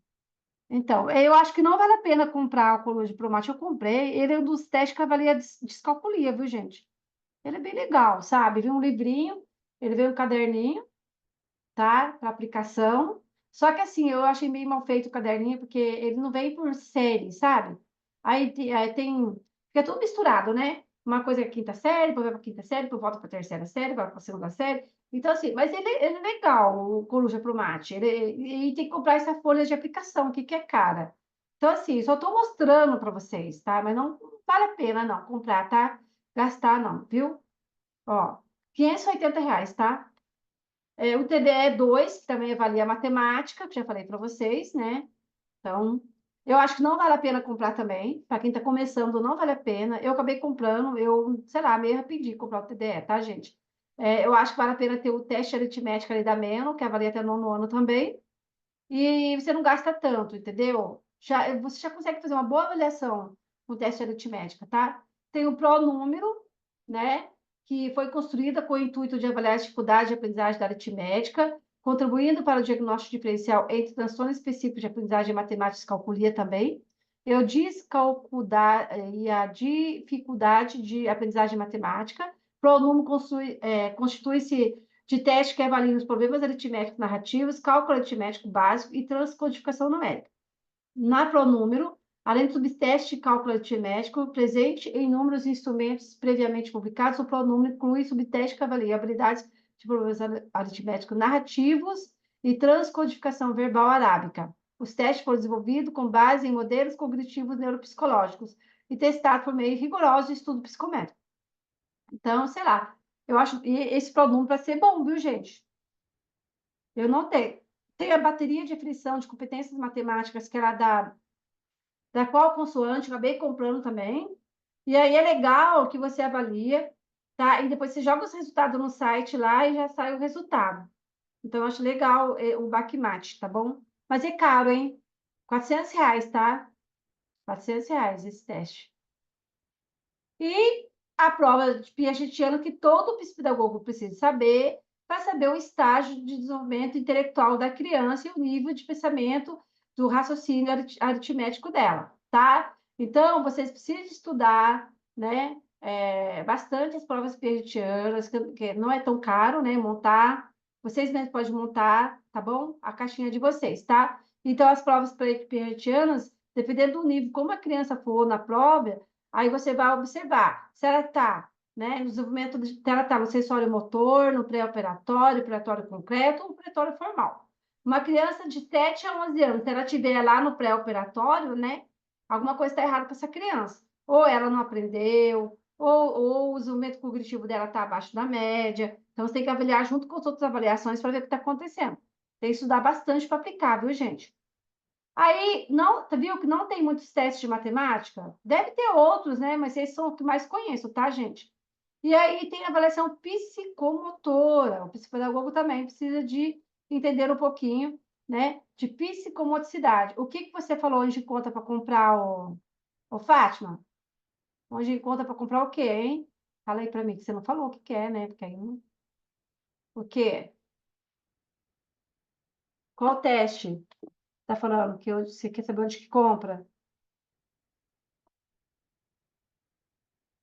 Então, eu acho que não vale a pena comprar o Color de Promate. Eu comprei, ele é um dos testes que avalia descalculia, viu, gente? Ele é bem legal, sabe? Vem um livrinho, ele vem um caderninho, tá? Para aplicação. Só que assim, eu achei meio mal feito o caderninho, porque ele não vem por série, sabe? Aí tem. Fica tudo misturado, né? Uma coisa é quinta série, depois vai para quinta série, depois volta para terceira série, vai para segunda série. Então, assim, mas ele é legal, o Coruja Pro Mate. E tem que comprar essa folha de aplicação, que é cara. Então, assim, só estou mostrando para vocês, tá? Mas não vale a pena, não, comprar, tá? Gastar, não, viu? Ó, R$ 580, tá? O TDE 2, que também avalia matemática, que já falei para vocês, né? Então, eu acho que não vale a pena comprar também. Para quem está começando, não vale a pena. Eu acabei comprando, sei lá, meio rapidinho comprar o TDE, tá, gente? Eu acho que vale a pena ter o teste aritmético ali da Meno, que avalia até nono ano também. E você não gasta tanto, entendeu? Você já consegue fazer uma boa avaliação no teste de aritmética, tá? Tem o pronúmero, né? Que foi construída com o intuito de avaliar a dificuldade de aprendizagem da aritmética, contribuindo para o diagnóstico diferencial entre transtornos específicos de aprendizagem matemática e descalculia também. Eu descalcular e a dificuldade de aprendizagem matemática. Pronúmero constitui-se de teste que avalia os problemas aritméticos narrativos, cálculo aritmético básico e transcodificação numérica. Na pronúmero, além do subteste de cálculo aritmético presente em inúmeros instrumentos previamente publicados, o pronúmero inclui subteste que avalia habilidades de problemas aritméticos narrativos e transcodificação verbal arábica. Os testes foram desenvolvidos com base em modelos cognitivos neuropsicológicos e testados por meio rigoroso de estudo psicométrico. Então, sei lá, eu acho esse pronúmero para ser bom, viu, gente? Eu não tenho. Tem a bateria de aferição de competências matemáticas, que era da qual consoante, acabei comprando também. E aí é legal que você avalia, tá? E depois você joga os resultados no site lá e já sai o resultado. Então, eu acho legal o Backmatch, tá bom? Mas é caro, hein? R$ 400, tá? R$ 400 esse teste. E a prova de piagetiana que todo psicopedagogo precisa saber para saber o estágio de desenvolvimento intelectual da criança e o nível de pensamento do raciocínio aritmético dela, tá? Então, vocês precisam estudar, né? Bastante as provas piagetianas, que não é tão caro, né? Montar. Vocês mesmos podem montar, tá bom? A caixinha de vocês, tá? Então, as provas piagetianas, dependendo do nível, como a criança for na prova, aí você vai observar se ela está, né, no desenvolvimento se ela está no sensório motor, no pré-operatório, operatório concreto ou operatório formal. Uma criança de 7 a 11 anos, se ela estiver lá no pré-operatório, né, alguma coisa está errada com essa criança. Ou ela não aprendeu, ou o desenvolvimento cognitivo dela está abaixo da média. Então, você tem que avaliar junto com as outras avaliações para ver o que está acontecendo. Tem que estudar bastante para aplicar, viu, gente? Aí, não, viu que não tem muitos testes de matemática? Deve ter outros, né? Mas esses são os que mais conheço, tá, gente? E aí tem a avaliação psicomotora. O psicopedagogo também precisa de entender um pouquinho, né, de psicomotricidade. O que que você falou onde conta para comprar o Fátima? Onde conta para comprar o quê, hein? Fala aí para mim, que você não falou o que quer, né? Porque aí não... O quê? Qual teste? Tá falando que você quer saber onde que compra?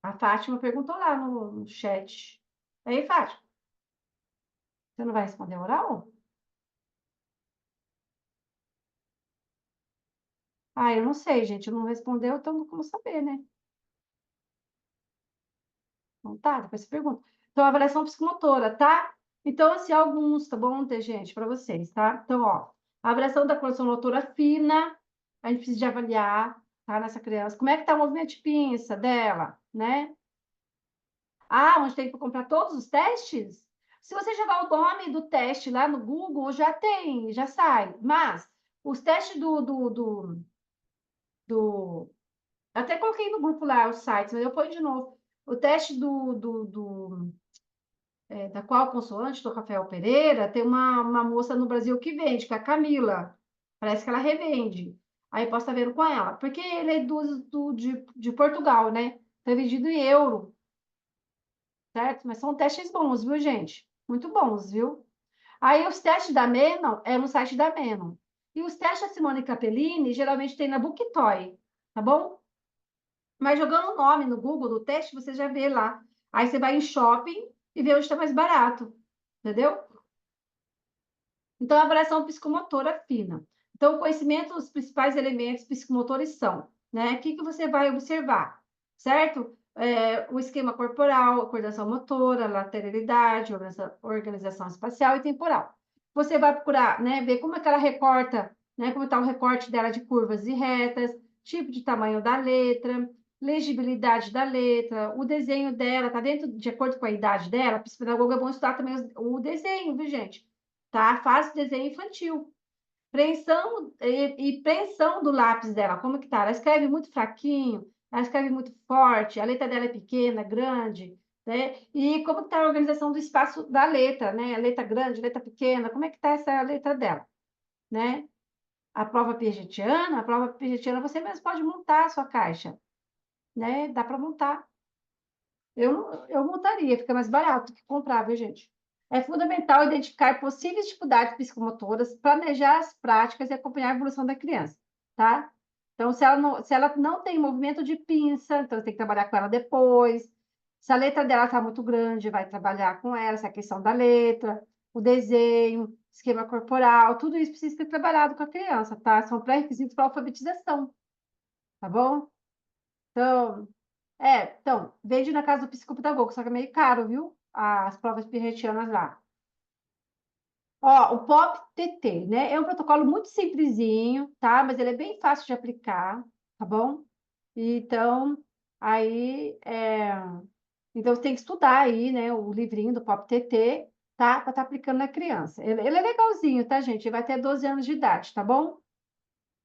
A Fátima perguntou lá no chat. Aí, Fátima, você não vai responder oral? Ah, eu não sei, gente. Não respondeu, então não como saber, né? Não tá, depois você pergunta. Então, avaliação psicomotora, tá? Então, assim, alguns, tá bom, gente, para vocês, tá? Então, ó, a avaliação da coordenação motora fina, a gente precisa de avaliar, tá, nessa criança. Como é que tá o movimento de pinça dela, né? Ah, onde tem que comprar todos os testes? Se você jogar o nome do teste lá no Google, já tem, já sai. Mas os testes do... Até coloquei no grupo lá os sites, mas eu ponho de novo. O teste da qual consoante, do Rafael Pereira, tem uma moça no Brasil que vende, que é a Camila. Parece que ela revende. Aí posso estar vendo com ela. Porque ele é de Portugal, né? Está vendido em euro, certo? Mas são testes bons, viu, gente? Muito bons, viu? Aí os testes da Menon é no site da Menon. E os testes da Simone Capellini geralmente tem na Booktoy, tá bom? Mas jogando o nome no Google do teste, você já vê lá. Aí você vai em shopping e vê onde está mais barato, entendeu? Então, a avaliação psicomotora fina. Então, o conhecimento dos principais elementos psicomotores são, né? O que que você vai observar, certo? O esquema corporal, a coordenação motora, lateralidade, organização espacial e temporal. Você vai procurar, né, ver como é que ela recorta, né, como está o recorte dela de curvas e retas, tipo de tamanho da letra, legibilidade da letra, o desenho dela, tá dentro, de acordo com a idade dela, psicopedagogo é bom estudar também o desenho, viu, gente? Tá? Faz desenho infantil. Preensão e preensão do lápis dela, como que tá? Ela escreve muito fraquinho, ela escreve muito forte, a letra dela é pequena, grande, né? E como está a organização do espaço da letra, né? A letra grande, letra pequena, como é que está essa letra dela, né? A prova piagetiana você mesmo pode montar a sua caixa, né? Dá para montar. Eu montaria, fica mais barato que comprar, viu, gente? É fundamental identificar possíveis dificuldades psicomotoras, planejar as práticas e acompanhar a evolução da criança, tá? Então, se ela não tem movimento de pinça, então tem que trabalhar com ela depois. Se a letra dela está muito grande, vai trabalhar com ela, essa questão da letra, o desenho, esquema corporal, tudo isso precisa ser trabalhado com a criança, tá? São pré-requisitos para a alfabetização, tá bom? Então, vende na casa do psicopedagogo, só que é meio caro, viu? As provas pirretianas lá. Ó, o POP-TT, né? É um protocolo muito simplesinho, tá? Mas ele é bem fácil de aplicar, tá bom? Então, aí, então você tem que estudar aí, né? O livrinho do POP-TT, tá? Para estar aplicando na criança. Ele é legalzinho, tá, gente? Ele vai ter 12 anos de idade, tá bom?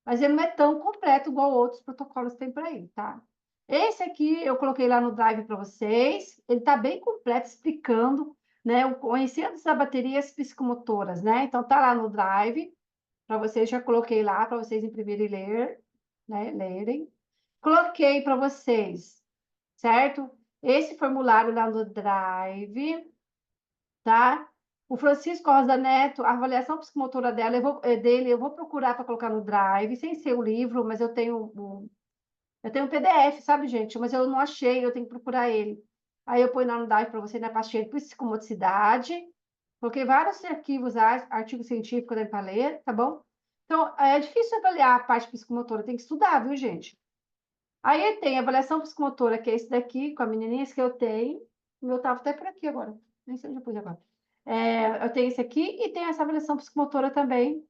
Mas ele não é tão completo igual outros protocolos que tem por aí, tá? Esse aqui eu coloquei lá no Drive para vocês. Ele está bem completo, explicando, né, o conhecimento das baterias psicomotoras, né? Então tá lá no Drive para vocês. Já coloquei lá para vocês imprimirem e ler, né? Lerem. Coloquei para vocês, certo? Esse formulário lá no Drive, tá? O Francisco Rosa Neto, a avaliação psicomotora dele, eu vou procurar para colocar no Drive, sem ser o livro, mas eu tenho um PDF, sabe, gente? Mas eu não achei, eu tenho que procurar ele. Aí eu ponho lá no Drive para você, na pastinha de psicomotricidade. Coloquei vários arquivos, artigos científicos para ler, tá bom? Então, é difícil avaliar a parte psicomotora, tem que estudar, viu, gente? Aí tem a avaliação psicomotora, que é esse daqui, com a menininha que eu tenho. O meu estava até por aqui agora. Nem sei onde eu pus agora. Eu tenho esse aqui e tem essa avaliação psicomotora também,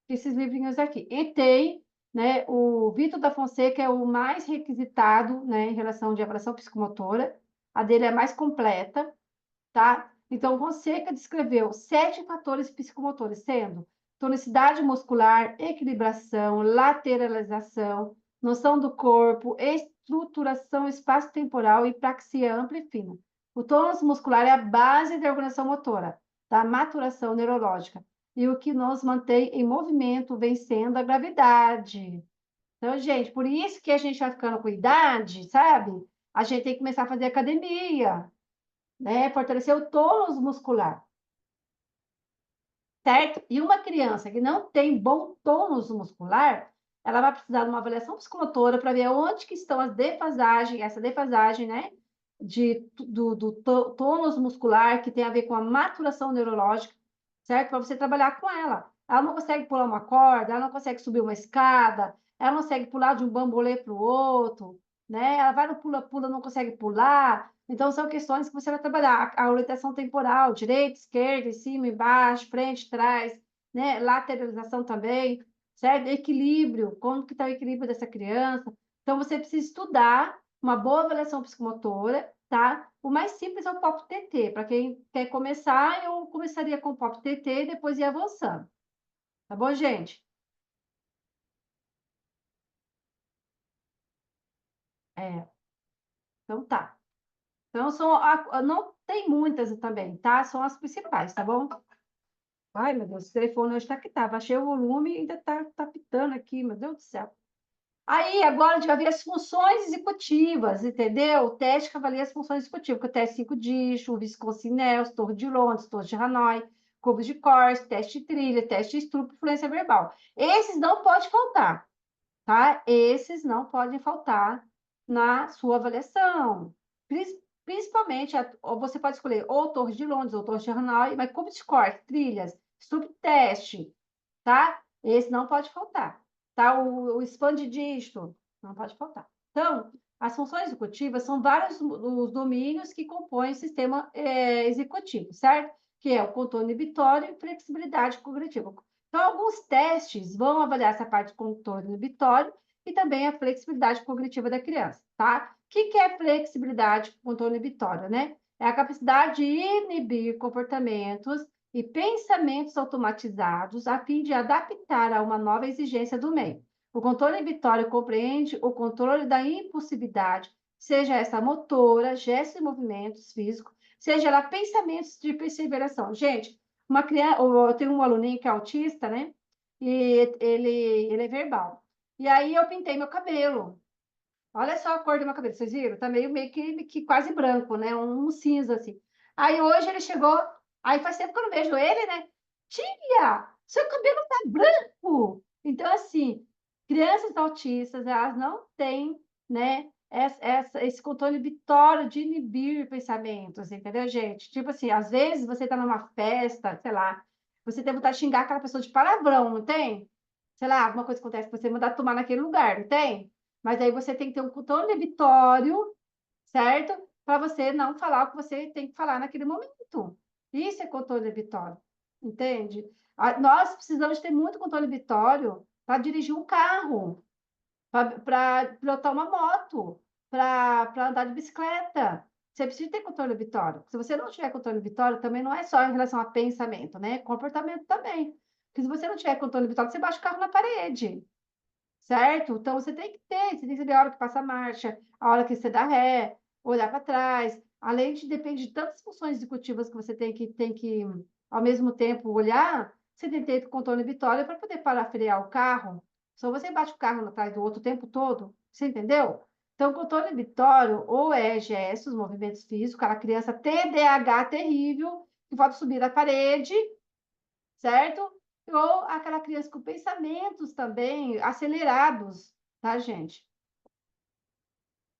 esses livrinhos aqui. E tem, né, o Vitor da Fonseca é o mais requisitado, né, em relação de avaliação psicomotora. A dele é mais completa, tá? Então, Fonseca descreveu 7 fatores psicomotores, sendo tonicidade muscular, equilibração, lateralização, noção do corpo, estruturação espaço-temporal e praxia ampla e fina. O tônus muscular é a base da organização motora, da maturação neurológica, e o que nos mantém em movimento, vencendo a gravidade. Então, gente, por isso que a gente vai ficando com idade, sabe? A gente tem que começar a fazer academia, né? Fortalecer o tônus muscular, certo? E uma criança que não tem bom tônus muscular, ela vai precisar de uma avaliação psicomotora para ver onde que estão as defasagens, essa defasagem, né? Do tônus muscular, que tem a ver com a maturação neurológica, certo? Para você trabalhar com ela. Ela não consegue pular uma corda, ela não consegue subir uma escada, ela não consegue pular de um bambolê para o outro, né? Ela vai no pula-pula, não consegue pular. Então, são questões que você vai trabalhar. A orientação temporal, direita, esquerda, em cima, embaixo, frente, trás, né? Lateralização também, certo? Equilíbrio, como que está o equilíbrio dessa criança. Então, você precisa estudar uma boa avaliação psicomotora, tá? O mais simples é o POP-TT. Para quem quer começar, eu começaria com o POP-TT e depois ia avançando. Tá bom, gente? É, então tá. Então, não tem muitas também, tá? São as principais, tá bom? Ai, meu Deus, o telefone hoje tá que tá. Baixei o volume e ainda tá pitando aqui, meu Deus do céu. Aí, agora a gente vai ver as funções executivas, entendeu? O teste que avalia as funções executivas, que é o teste 5 dígitos, o Visconsinels, Torre de Londres, Torre de Hanoi, cubos de Corse, teste de trilha, teste de Stroop, fluência verbal. Esses não pode faltar, tá? Esses não podem faltar na sua avaliação. Principalmente, ou você pode escolher ou Torre de Londres ou Torre de Hanoi, mas cubos de Corse, trilhas, Stroop teste, tá? Esse não pode faltar, tá? O expand dígito não pode faltar. Então, as funções executivas são vários os domínios que compõem o sistema executivo, certo? Que é o controle inibitório e flexibilidade cognitiva. Então, alguns testes vão avaliar essa parte de controle inibitório e também a flexibilidade cognitiva da criança, tá? O que é flexibilidade controle inibitório, né? É a capacidade de inibir comportamentos e pensamentos automatizados a fim de adaptar a uma nova exigência do meio. O controle inibitório compreende o controle da impulsividade, seja essa motora, gestos e movimentos físicos, seja ela pensamentos de perseveração. Gente, uma criança, eu tenho um aluninho que é autista, né? E ele é verbal. E aí eu pintei meu cabelo. Olha só a cor do meu cabelo, vocês viram? Tá meio que quase branco, né? Um cinza, assim. Aí hoje ele chegou, aí faz tempo que eu não vejo ele, né? Tia, seu cabelo tá branco! Então, assim, crianças autistas, elas não têm, né, esse controle vitório de inibir pensamentos, entendeu, gente? Tipo assim, às vezes você tá numa festa, sei lá, você tem vontade de xingar aquela pessoa de palavrão, não tem? Sei lá, alguma coisa acontece, você mandar tomar naquele lugar, não tem? Mas aí você tem que ter um controle vitório, certo? Para você não falar o que você tem que falar naquele momento. Isso é controle vitório, entende? Nós precisamos ter muito controle vitório para dirigir um carro, para pilotar uma moto, para andar de bicicleta. Você precisa ter controle vitório. Se você não tiver controle vitório, também não é só em relação a pensamento, né? Comportamento também. Porque se você não tiver controle vitório, você bate o carro na parede, certo? Então você tem que ter, você tem que saber a hora que passa a marcha, a hora que você dá ré, olhar para trás. Além de depende de tantas funções executivas que você tem que ao mesmo tempo olhar, você tem que ter controle vitória para poder parar, frear o carro. Só você bate o carro atrás do outro o tempo todo, você entendeu? Então, controle vitório ou é gestos, movimentos físicos, aquela criança TDAH terrível, que pode subir a parede, certo? Ou aquela criança com pensamentos também acelerados, tá, gente?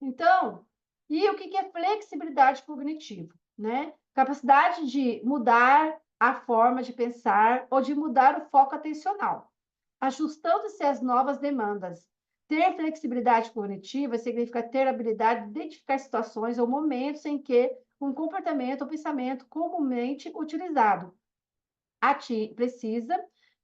Então, e o que é flexibilidade cognitiva, né? Capacidade de mudar a forma de pensar ou de mudar o foco atencional, ajustando-se às novas demandas. Ter flexibilidade cognitiva significa ter a habilidade de identificar situações ou momentos em que um comportamento ou pensamento comumente utilizado precisa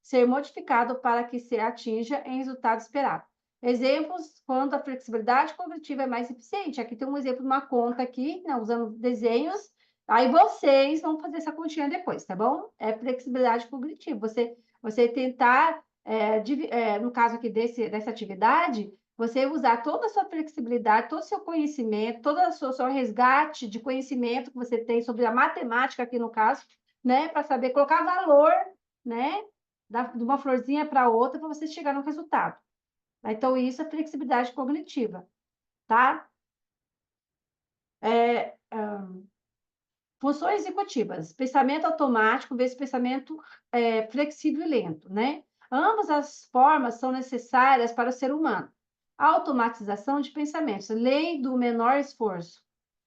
ser modificado para que se atinja em resultado esperado. Exemplos quando a flexibilidade cognitiva é mais eficiente. Aqui tem um exemplo de uma conta aqui, né, usando desenhos. Aí vocês vão fazer essa continha depois, tá bom? É flexibilidade cognitiva. Você tentar, no caso aqui dessa atividade, você usar toda a sua flexibilidade, todo o seu conhecimento, todo o seu resgate de conhecimento que você tem sobre a matemática aqui no caso, né? Para saber colocar valor, né? De uma florzinha para outra para você chegar no resultado. Então, isso é flexibilidade cognitiva, tá? É, funções executivas, pensamento automático vezes pensamento flexível e lento, né? Ambas as formas são necessárias para o ser humano. Automatização de pensamentos, lei do menor esforço.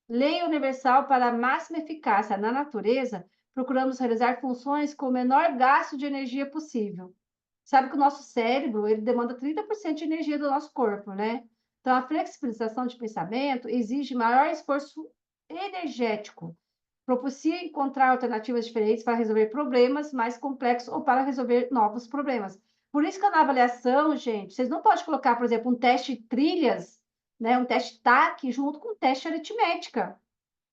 Lei universal para a máxima eficácia na natureza, procuramos realizar funções com o menor gasto de energia possível. Sabe que o nosso cérebro, ele demanda 30% de energia do nosso corpo, né? Então, a flexibilização de pensamento exige maior esforço energético, propicia encontrar alternativas diferentes para resolver problemas mais complexos ou para resolver novos problemas. Por isso que na avaliação, gente, vocês não podem colocar, por exemplo, um teste de trilhas, né, um teste TAC junto com um teste de aritmética.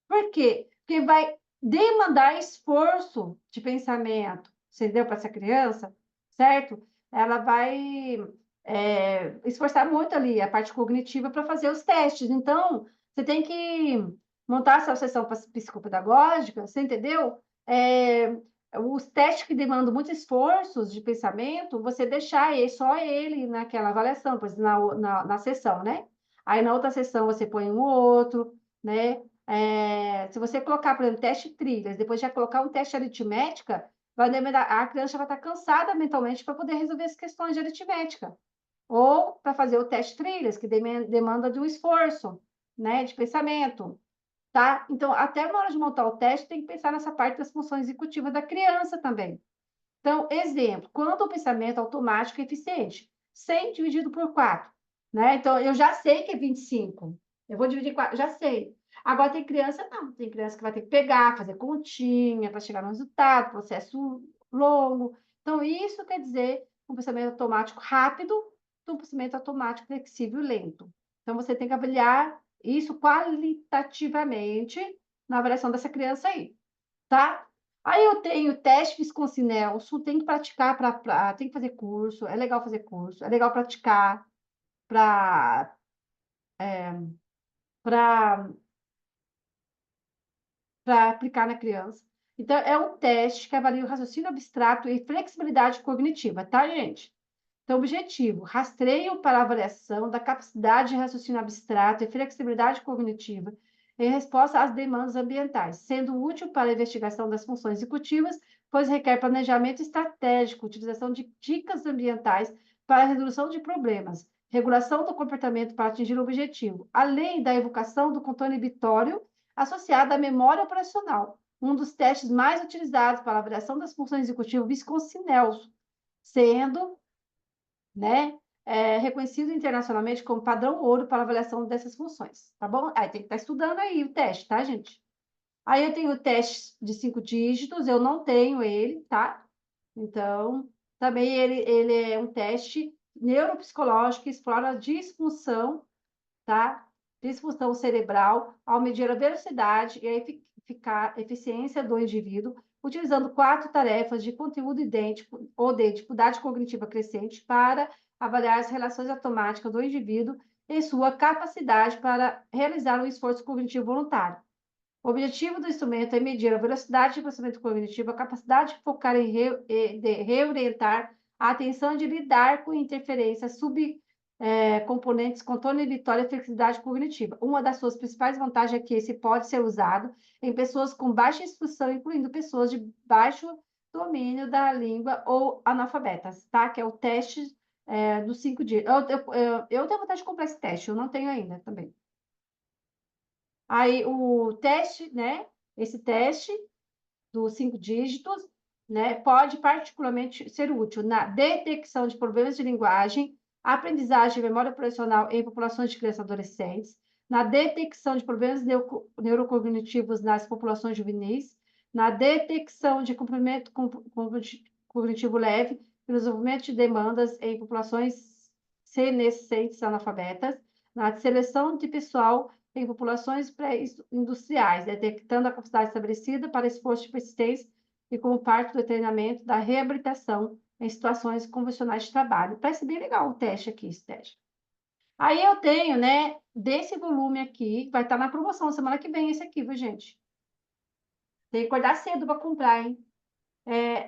Por quê? Porque vai demandar esforço de pensamento, entendeu? Para essa criança, certo? Ela vai esforçar muito ali a parte cognitiva para fazer os testes. Então, você tem que montar essa sessão psicopedagógica, você entendeu? Os testes que demandam muitos esforços de pensamento, você deixar só ele naquela avaliação, pois na sessão, né? Aí na outra sessão você põe um outro, né? Se você colocar, por exemplo, teste trilhas, depois já colocar um teste de aritmética, a criança vai estar cansada mentalmente para poder resolver as questões de aritmética. Ou para fazer o teste trilhas, que demanda de um esforço, né, de pensamento, tá? Então, até na hora de montar o teste, tem que pensar nessa parte das funções executivas da criança também. Então, exemplo, quanto o pensamento automático é eficiente? 100 dividido por 4, né? Então, eu já sei que é 25. Eu vou dividir 4, já sei. Agora, tem criança, não. Tem criança que vai ter que pegar, fazer continha para chegar no resultado, processo longo. Então, isso quer dizer um pensamento automático rápido de um pensamento automático flexível e lento. Então, você tem que avaliar isso qualitativamente na avaliação dessa criança aí, tá? Aí eu tenho teste Wisconsin-Nelson, tem que praticar, tem que fazer curso, é legal fazer curso, é legal praticar para aplicar na criança. Então, é um teste que avalia o raciocínio abstrato e flexibilidade cognitiva, tá, gente? Então, objetivo, rastreio para avaliação da capacidade de raciocínio abstrato e flexibilidade cognitiva em resposta às demandas ambientais, sendo útil para a investigação das funções executivas, pois requer planejamento estratégico, utilização de dicas ambientais para a resolução de problemas, regulação do comportamento para atingir o objetivo, além da evocação do controle inibitório associado à memória operacional, um dos testes mais utilizados para a avaliação das funções executivas, Wisconsin-Nelson, sendo, né, reconhecido internacionalmente como padrão ouro para avaliação dessas funções, tá bom? Aí tem que estar estudando aí o teste, tá, gente? Aí eu tenho o teste de 5 dígitos, eu não tenho ele, tá? Então, também ele é um teste neuropsicológico que explora a disfunção, tá? Disfunção cerebral ao medir a velocidade e a eficiência do indivíduo, utilizando 4 tarefas de conteúdo idêntico ou de dificuldade cognitiva crescente para avaliar as relações automáticas do indivíduo e sua capacidade para realizar um esforço cognitivo voluntário. O objetivo do instrumento é medir a velocidade de processamento cognitivo, a capacidade de focar de reorientar a atenção, de lidar com interferências componentes, controle inibitório e flexibilidade cognitiva. Uma das suas principais vantagens é que esse pode ser usado em pessoas com baixa instrução, incluindo pessoas de baixo domínio da língua ou analfabetas, tá? Que é o teste dos 5 dias. Eu tenho vontade de comprar esse teste, eu não tenho ainda também. Aí o teste, né? Esse teste dos 5 dígitos, né? Pode particularmente ser útil na detecção de problemas de linguagem, aprendizagem e memória operacional em populações de crianças e adolescentes, na detecção de problemas neurocognitivos nas populações juvenis, na detecção de cumprimento cognitivo leve e no desenvolvimento de demandas em populações senescentes analfabetas, na seleção de pessoal em populações pré-industriais, detectando a capacidade estabelecida para esforço de persistência e como parte do treinamento da reabilitação em situações convencionais de trabalho. Parece bem legal o teste aqui, esse teste. Aí eu tenho, né, desse volume aqui, vai estar na promoção semana que vem esse aqui, viu, gente? Tem que acordar cedo para comprar, hein?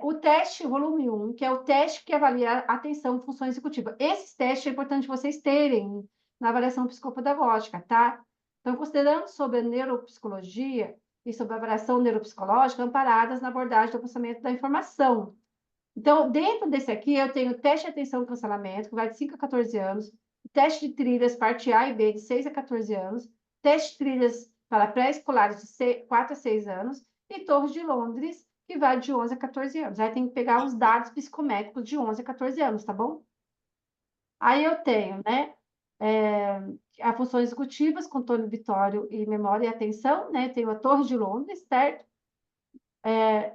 O teste volume 1, que é o teste que avalia a atenção e função executiva. Esses testes é importante vocês terem na avaliação psicopedagógica, tá? Então, considerando sobre a neuropsicologia e sobre a avaliação neuropsicológica, amparadas na abordagem do processamento da informação. Então, dentro desse aqui, eu tenho o teste de atenção e cancelamento, que vai de 5 a 14 anos, o teste de trilhas, parte A e B, de 6 a 14 anos, teste de trilhas para pré-escolares de 4 a 6 anos, e Torres de Londres, que vai de 11 a 14 anos. Aí tem que pegar os dados psicométricos de 11 a 14 anos, tá bom? Aí eu tenho, né, as funções executivas, controle inibitório e memória e atenção, né? Tenho a Torre de Londres, certo?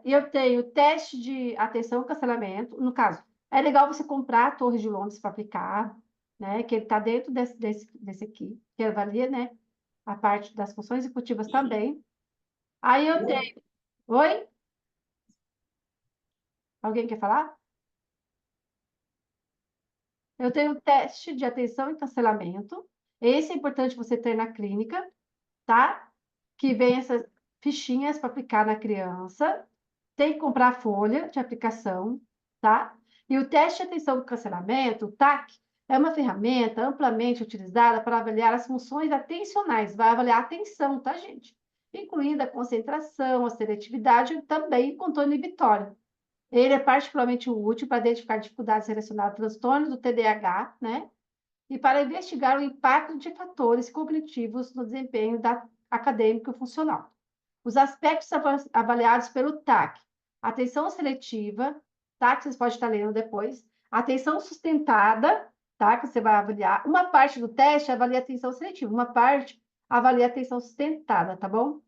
E eu tenho teste de atenção e cancelamento. No caso, é legal você comprar a Torre de Londres para aplicar, né? Que ele está dentro desse aqui, que avalia, né? A parte das funções executivas também. Aí eu tenho. Oi? Alguém quer falar? Eu tenho teste de atenção e cancelamento. Esse é importante você ter na clínica, tá? Que vem essas fichinhas para aplicar na criança. Tem que comprar a folha de aplicação, tá? E o teste de atenção do cancelamento, o TAC, é uma ferramenta amplamente utilizada para avaliar as funções atencionais. Vai avaliar a atenção, tá, gente? Incluindo a concentração, a seletividade e também o controle inibitório. Ele é particularmente útil para identificar dificuldades relacionadas a transtornos do TDAH, né? E para investigar o impacto de fatores cognitivos no desempenho acadêmico e funcional. Os aspectos avaliados pelo TAC: atenção seletiva, tá? Que vocês podem estar lendo depois, atenção sustentada, tá? Que você vai avaliar. Uma parte do teste avalia atenção seletiva, uma parte avalia atenção sustentada, tá bom?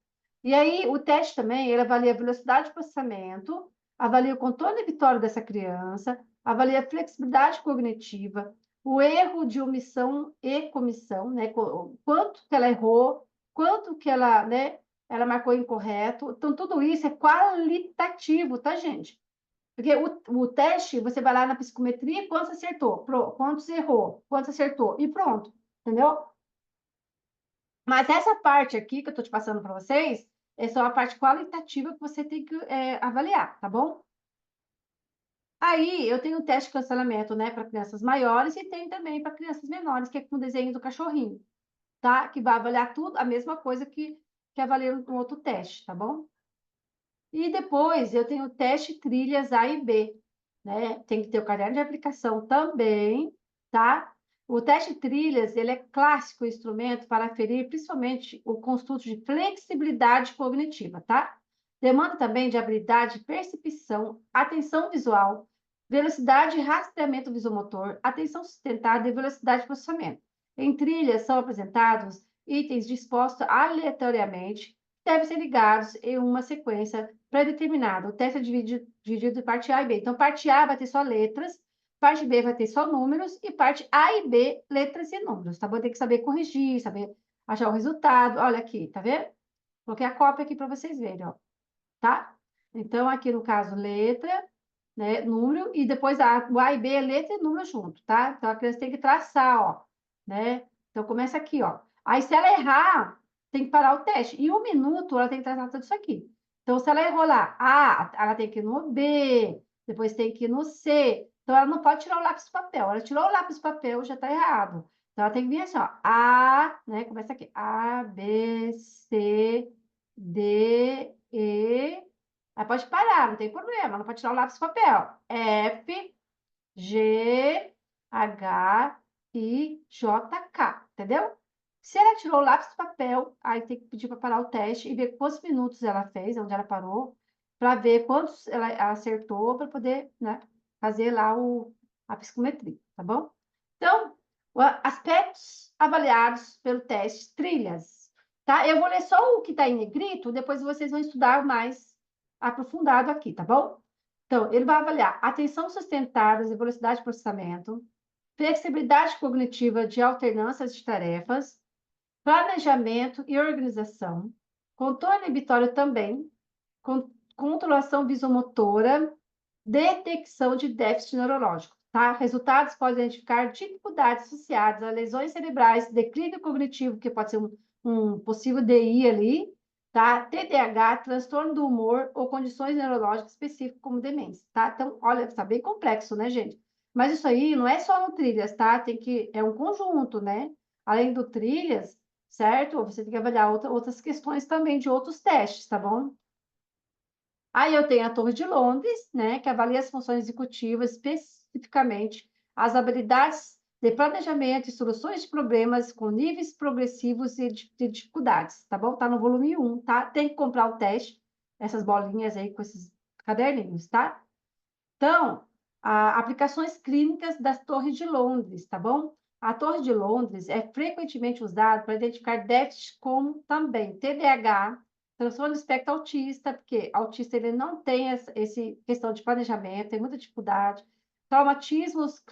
E aí, o teste também, ele avalia a velocidade de processamento, avalia o controle inibitório dessa criança, avalia a flexibilidade cognitiva, o erro de omissão e comissão, né? Quanto que ela errou, quanto que ela, né? Ela marcou incorreto. Então, tudo isso é qualitativo, tá, gente? Porque o teste, você vai lá na psicometria, quantos acertou, quantos errou, quantos acertou, e pronto, entendeu? Mas essa parte aqui que eu estou te passando para vocês, é só a parte qualitativa que você tem que avaliar, tá bom? Aí, eu tenho o teste de cancelamento, né, para crianças maiores e tem também para crianças menores, que é com o desenho do cachorrinho, tá? Que vai avaliar tudo, a mesma coisa que avalia no outro teste, tá bom? E depois eu tenho o teste trilhas A e B, né? Tem que ter o caderno de aplicação também, tá? O teste trilhas, ele é clássico instrumento para aferir principalmente o construto de flexibilidade cognitiva, tá? Demanda também de habilidade de percepção, atenção visual, velocidade e rastreamento visomotor, atenção sustentada e velocidade de processamento. Em trilhas são apresentados itens dispostos aleatoriamente, devem ser ligados em uma sequência pré-determinada. O teste é dividido em parte A e B. Então, parte A vai ter só letras, parte B vai ter só números, e parte A e B, letras e números, tá bom? Tem que saber corrigir, saber achar o resultado. Olha aqui, tá vendo? Coloquei a cópia aqui para vocês verem, ó, tá? Então, aqui no caso, letra, né, número, e depois o A e B é letra e número junto, tá? Então, a criança tem que traçar, ó, né? Então, começa aqui, ó. Aí, se ela errar, tem que parar o teste. Em 1 minuto, ela tem que traçar tudo isso aqui. Então, se ela errou lá A, ela tem que ir no B, depois tem que ir no C. Então, ela não pode tirar o lápis do papel. Ela tirou o lápis do papel, já está errado. Então, ela tem que vir assim, ó. A, né? Começa aqui. A, B, C, D, E. Aí pode parar, não tem problema. Não pode tirar o lápis do papel. F, G, H, I, J, K. Entendeu? Se ela tirou o lápis do papel, aí tem que pedir para parar o teste e ver quantos minutos ela fez, onde ela parou, para ver quantos ela acertou, para poder, né, fazer lá a psicometria, tá bom? Então, aspectos avaliados pelo teste trilhas, tá? Eu vou ler só o que está em negrito, depois vocês vão estudar mais aprofundado aqui, tá bom? Então, ele vai avaliar atenção sustentada e velocidade de processamento, flexibilidade cognitiva de alternâncias de tarefas, planejamento e organização, controle inibitório também, controlação visomotora, detecção de déficit neurológico, tá? Resultados podem identificar dificuldades associadas a lesões cerebrais, declínio cognitivo, que pode ser um possível DI ali, tá? TDAH, transtorno do humor ou condições neurológicas específicas como demência, tá? Então, olha, está bem complexo, né, gente? Mas isso aí não é só no trilhas, tá? É um conjunto, né? Além do trilhas, certo? Você tem que avaliar outras questões também de outros testes, tá bom? Aí eu tenho a Torre de Londres, né, que avalia as funções executivas, especificamente as habilidades de planejamento e soluções de problemas com níveis progressivos de dificuldades, tá bom? Tá no volume 1, tá? Tem que comprar o teste, essas bolinhas aí com esses caderninhos, tá? Então, aplicações clínicas das Torres de Londres, tá bom? A Torre de Londres é frequentemente usada para identificar déficits como também TDAH, transtorno do espectro autista, porque autista ele não tem essa questão de planejamento, tem muita dificuldade, traumatismos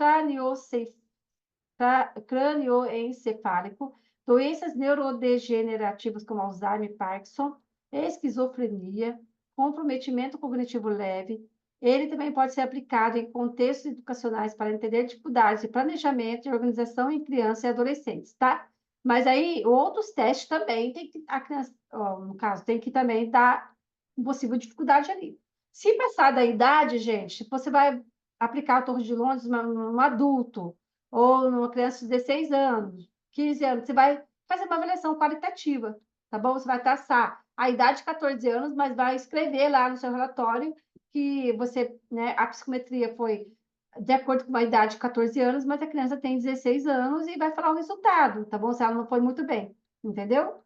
crânioencefálico, doenças neurodegenerativas como Alzheimer e Parkinson, esquizofrenia, comprometimento cognitivo leve. Ele também pode ser aplicado em contextos educacionais para entender dificuldades de planejamento e organização em crianças e adolescentes, tá? Mas aí, outros testes também tem que, a criança, ó, no caso, tem que também dar uma possível dificuldade ali. Se passar da idade, gente, você vai aplicar a Torre de Londres num adulto, ou numa criança de 16 anos, 15 anos, você vai fazer uma avaliação qualitativa, tá bom? Você vai traçar a idade de 14 anos, mas vai escrever lá no seu relatório que você, né, a psicometria foi de acordo com a idade de 14 anos, mas a criança tem 16 anos e vai falar o resultado, tá bom? Se ela não foi muito bem, entendeu?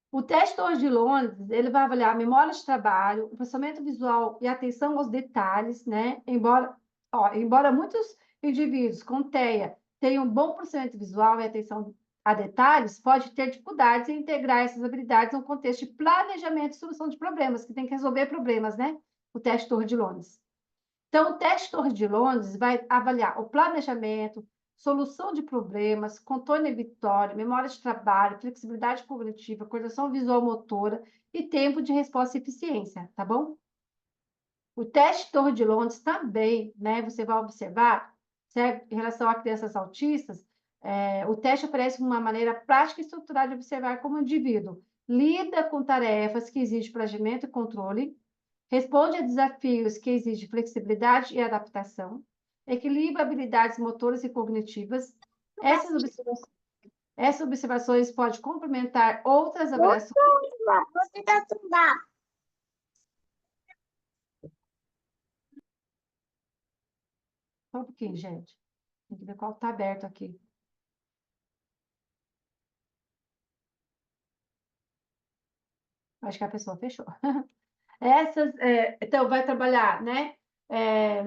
O teste Torres de Londres, ele vai avaliar a memória de trabalho, o processamento visual e atenção aos detalhes, né? Embora muitos indivíduos com TEA tenham um bom processamento visual e atenção a detalhes, pode ter dificuldades em integrar essas habilidades no contexto de planejamento e solução de problemas, que tem que resolver problemas, né? O teste Torres de Londres. Então, o teste Torre de Londres vai avaliar o planejamento, solução de problemas, controle inibitório, memória de trabalho, flexibilidade cognitiva, coordenação visual motora e tempo de resposta e eficiência, tá bom? O teste Torre de Londres também, né? Você vai observar, em relação a crianças autistas, o teste oferece uma maneira prática e estruturada de observar como o indivíduo lida com tarefas que exigem planejamento e controle, responde a desafios que exigem flexibilidade e adaptação, equilibra habilidades motoras e cognitivas. Essas observações podem complementar outras avaliações. Você tá tumbado. Só um pouquinho, gente. Tem que ver qual está aberto aqui. Acho que a pessoa fechou. Então, vai trabalhar, né? É,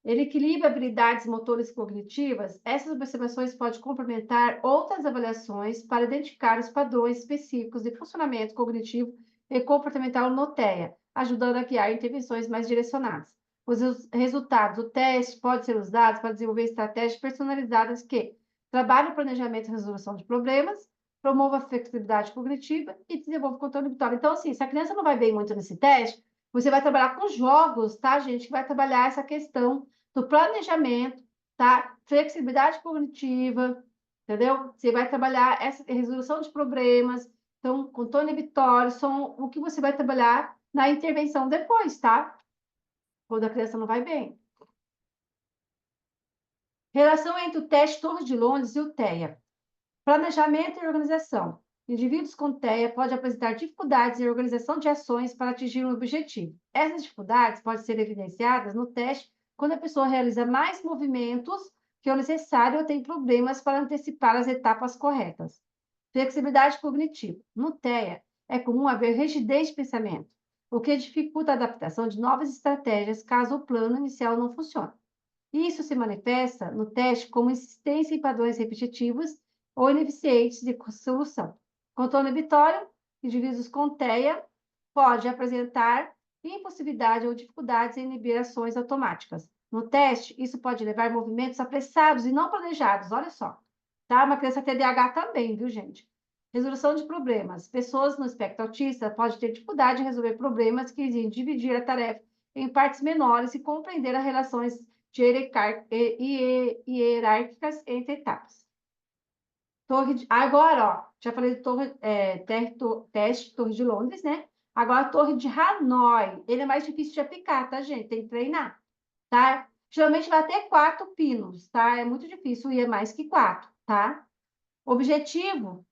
ele equilibra habilidades motoras e cognitivas. Essas observações podem complementar outras avaliações para identificar os padrões específicos de funcionamento cognitivo e comportamental no TEA, ajudando a criar intervenções mais direcionadas. Os resultados do teste podem ser usados para desenvolver estratégias personalizadas que trabalhem o planejamento e resolução de problemas, promova a flexibilidade cognitiva e desenvolve o controle vitória. Então, assim, se a criança não vai bem muito nesse teste, você vai trabalhar com jogos, tá, gente? Que vai trabalhar essa questão do planejamento, tá? Flexibilidade cognitiva, entendeu? Você vai trabalhar essa resolução de problemas. Então, controle vitória são o que você vai trabalhar na intervenção depois, tá? Quando a criança não vai bem. Relação entre o teste Torre de Londres e o TEA. Planejamento e organização. Indivíduos com TEA podem apresentar dificuldades em organização de ações para atingir um objetivo. Essas dificuldades podem ser evidenciadas no teste quando a pessoa realiza mais movimentos que o necessário ou tem problemas para antecipar as etapas corretas. Flexibilidade cognitiva. No TEA, é comum haver rigidez de pensamento, o que dificulta a adaptação de novas estratégias caso o plano inicial não funcione. Isso se manifesta no teste como insistência em padrões repetitivos ou ineficientes de solução. Controle vitório, indivíduos com TEA pode apresentar impossibilidade ou dificuldades em inibir ações automáticas. No teste, isso pode levar a movimentos apressados e não planejados, olha só. Tá? Uma criança TDAH também, viu, gente? Resolução de problemas. Pessoas no espectro autista podem ter dificuldade em resolver problemas que exigem dividir a tarefa em partes menores e compreender as relações hierárquicas entre etapas. Agora, ó, já falei do teste Torre de Londres, né? Agora, a Torre de Hanoi. Ele é mais difícil de aplicar, tá, gente? Tem que treinar, tá? Geralmente vai até 4 pinos, tá? É muito difícil ir mais que 4, tá? Objetivo,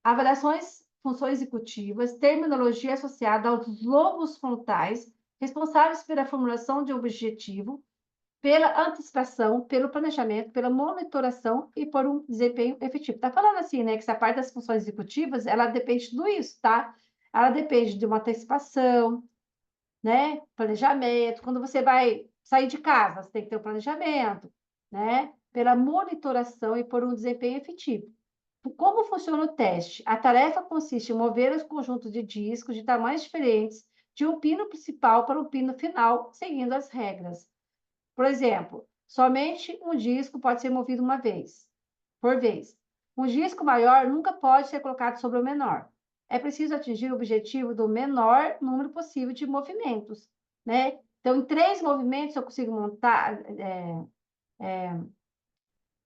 avaliações, funções executivas, terminologia associada aos lobos frontais, responsáveis pela formulação de objetivo, pela antecipação, pelo planejamento, pela monitoração e por um desempenho efetivo. Tá falando assim, né, que essa parte das funções executivas, ela depende de tudo isso, tá? Ela depende de uma antecipação, né, planejamento. Quando você vai sair de casa, você tem que ter um planejamento, né? Pela monitoração e por um desempenho efetivo. Como funciona o teste? A tarefa consiste em mover os conjuntos de discos de tamanhos diferentes de um pino principal para o pino final, seguindo as regras. Por exemplo, somente um disco pode ser movido uma vez, por vez. Um disco maior nunca pode ser colocado sobre o menor. É preciso atingir o objetivo do menor número possível de movimentos, né? Então, em 3 movimentos eu consigo montar,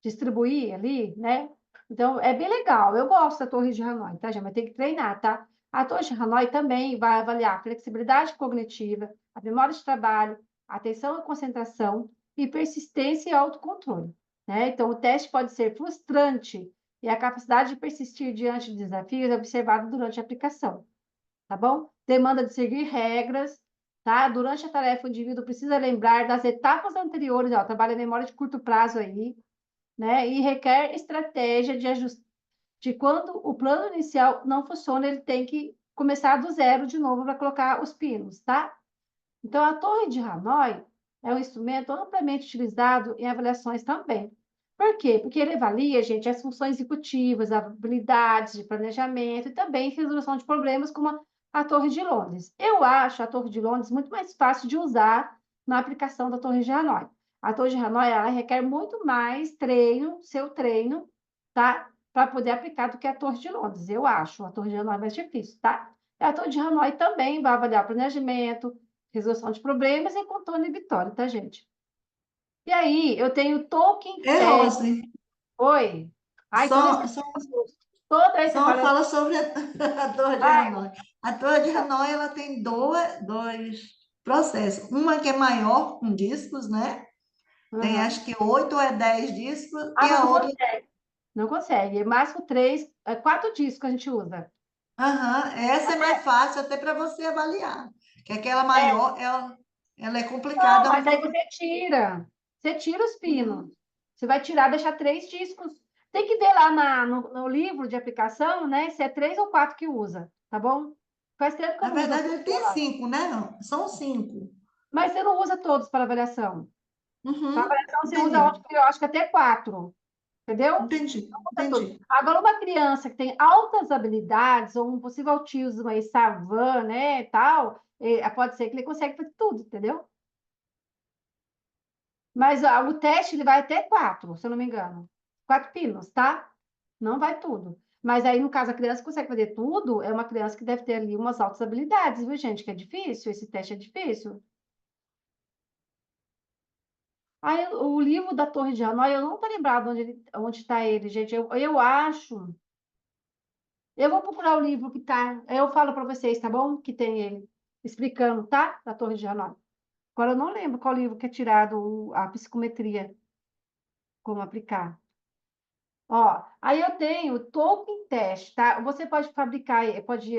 distribuir ali, né? Então, é bem legal. Eu gosto da Torre de Hanoi, tá, gente? Mas tem que treinar, tá? A Torre de Hanoi também vai avaliar a flexibilidade cognitiva, a memória de trabalho, a atenção e concentração, e persistência e autocontrole, né? Então, o teste pode ser frustrante e a capacidade de persistir diante de desafios é observada durante a aplicação, tá bom? Demanda de seguir regras, tá? Durante a tarefa, o indivíduo precisa lembrar das etapas anteriores, ó, trabalha a memória de curto prazo aí, né? E requer estratégia de ajuste. De quando o plano inicial não funciona, ele tem que começar do zero de novo para colocar os pinos, tá? Então, a Torre de Hanoi é um instrumento amplamente utilizado em avaliações também. Por quê? Porque ele avalia, gente, as funções executivas, habilidades de planejamento e também resolução de problemas, como a Torre de Londres. Eu acho a Torre de Londres muito mais fácil de usar na aplicação da Torre de Hanoi. A Torre de Hanoi, ela requer muito mais treino, seu treino, tá? Para poder aplicar do que a Torre de Londres, eu acho. A Torre de Hanoi é mais difícil, tá? E a Torre de Hanoi também vai avaliar planejamento, resolução de problemas e contorno e vitória, tá, gente? E aí, eu tenho Tolkien É, Test. Rose, Oi. Ai, só, só, toda vez que você só fala. fala sobre a Torre de Ai, Hanoi. A Torre de Hanoi ela tem dois processos. Uma que é maior, com discos, né? Tem Aham. acho que 8 ou é 10 discos, e Mas a não outra. consegue. Não consegue. Máximo 3, 4 discos a gente usa. Aham, essa é mais Até, fácil até para você avaliar. Que aquela é, maior, ela é não, complicada um mas aí pouco. você tira. Você tira os pinos. Uhum. Você vai tirar, deixar 3 discos. Tem que ver lá no livro de aplicação, né? Se é 3 ou 4 que usa, tá bom? Faz tempo que eu Na não uso verdade, essa ele tem celular. 5, né? Não, são 5. Mas você não usa todos para avaliação. Para Uhum, avaliação, você usa, entendi, eu acho que até 4. Entendeu? entendi, Usa tudo. entendi. Agora, uma criança que tem altas habilidades, ou um possível autismo aí, savan, né, tal, pode ser que ele consegue fazer tudo, entendeu? Mas o teste ele vai até 4, se eu não me engano. 4 pinos, tá? Não vai tudo. Mas aí, no caso, a criança que consegue fazer tudo, é uma criança que deve ter ali umas altas habilidades, viu, gente? Que é difícil, esse teste é difícil. Aí, o livro da Torre de Hanoi, eu não tô lembrado onde está ele, gente. Eu acho. Eu vou procurar o livro que tá. Eu falo para vocês, tá bom? Que tem ele explicando, tá? Da Torre de Hanoi. Agora eu não lembro qual livro que é tirado a psicometria, como aplicar. Ó, aí eu tenho o Tolkien Test, tá? Você pode fabricar, pode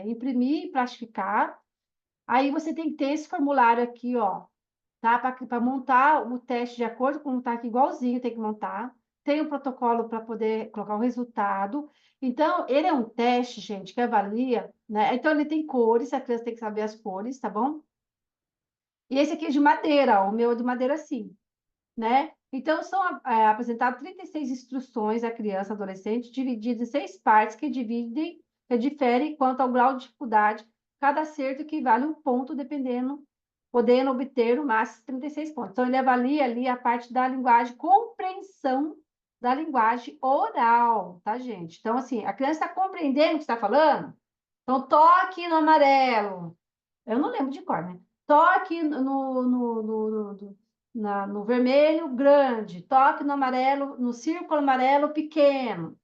imprimir e plastificar. Aí você tem que ter esse formulário aqui, ó, tá? Para montar o teste de acordo com o tá aqui igualzinho, tem que montar. Tem um protocolo para poder colocar o resultado. Então, ele é um teste, gente, que avalia, né? Então, ele tem cores, a criança tem que saber as cores, tá bom? E esse aqui é de madeira, ó, o meu é de madeira sim, né? Então, são apresentadas 36 instruções à criança e adolescente, divididas em 6 partes que diferem quanto ao grau de dificuldade. Cada acerto equivale a um ponto, podendo obter o máximo de 36 pontos. Então, ele avalia ali a parte da linguagem, compreensão da linguagem oral, tá, gente? Então, assim, a criança está compreendendo o que está falando? Então, toque no amarelo. Eu não lembro de cor, né? Toque no vermelho grande, toque no amarelo, no círculo amarelo pequeno.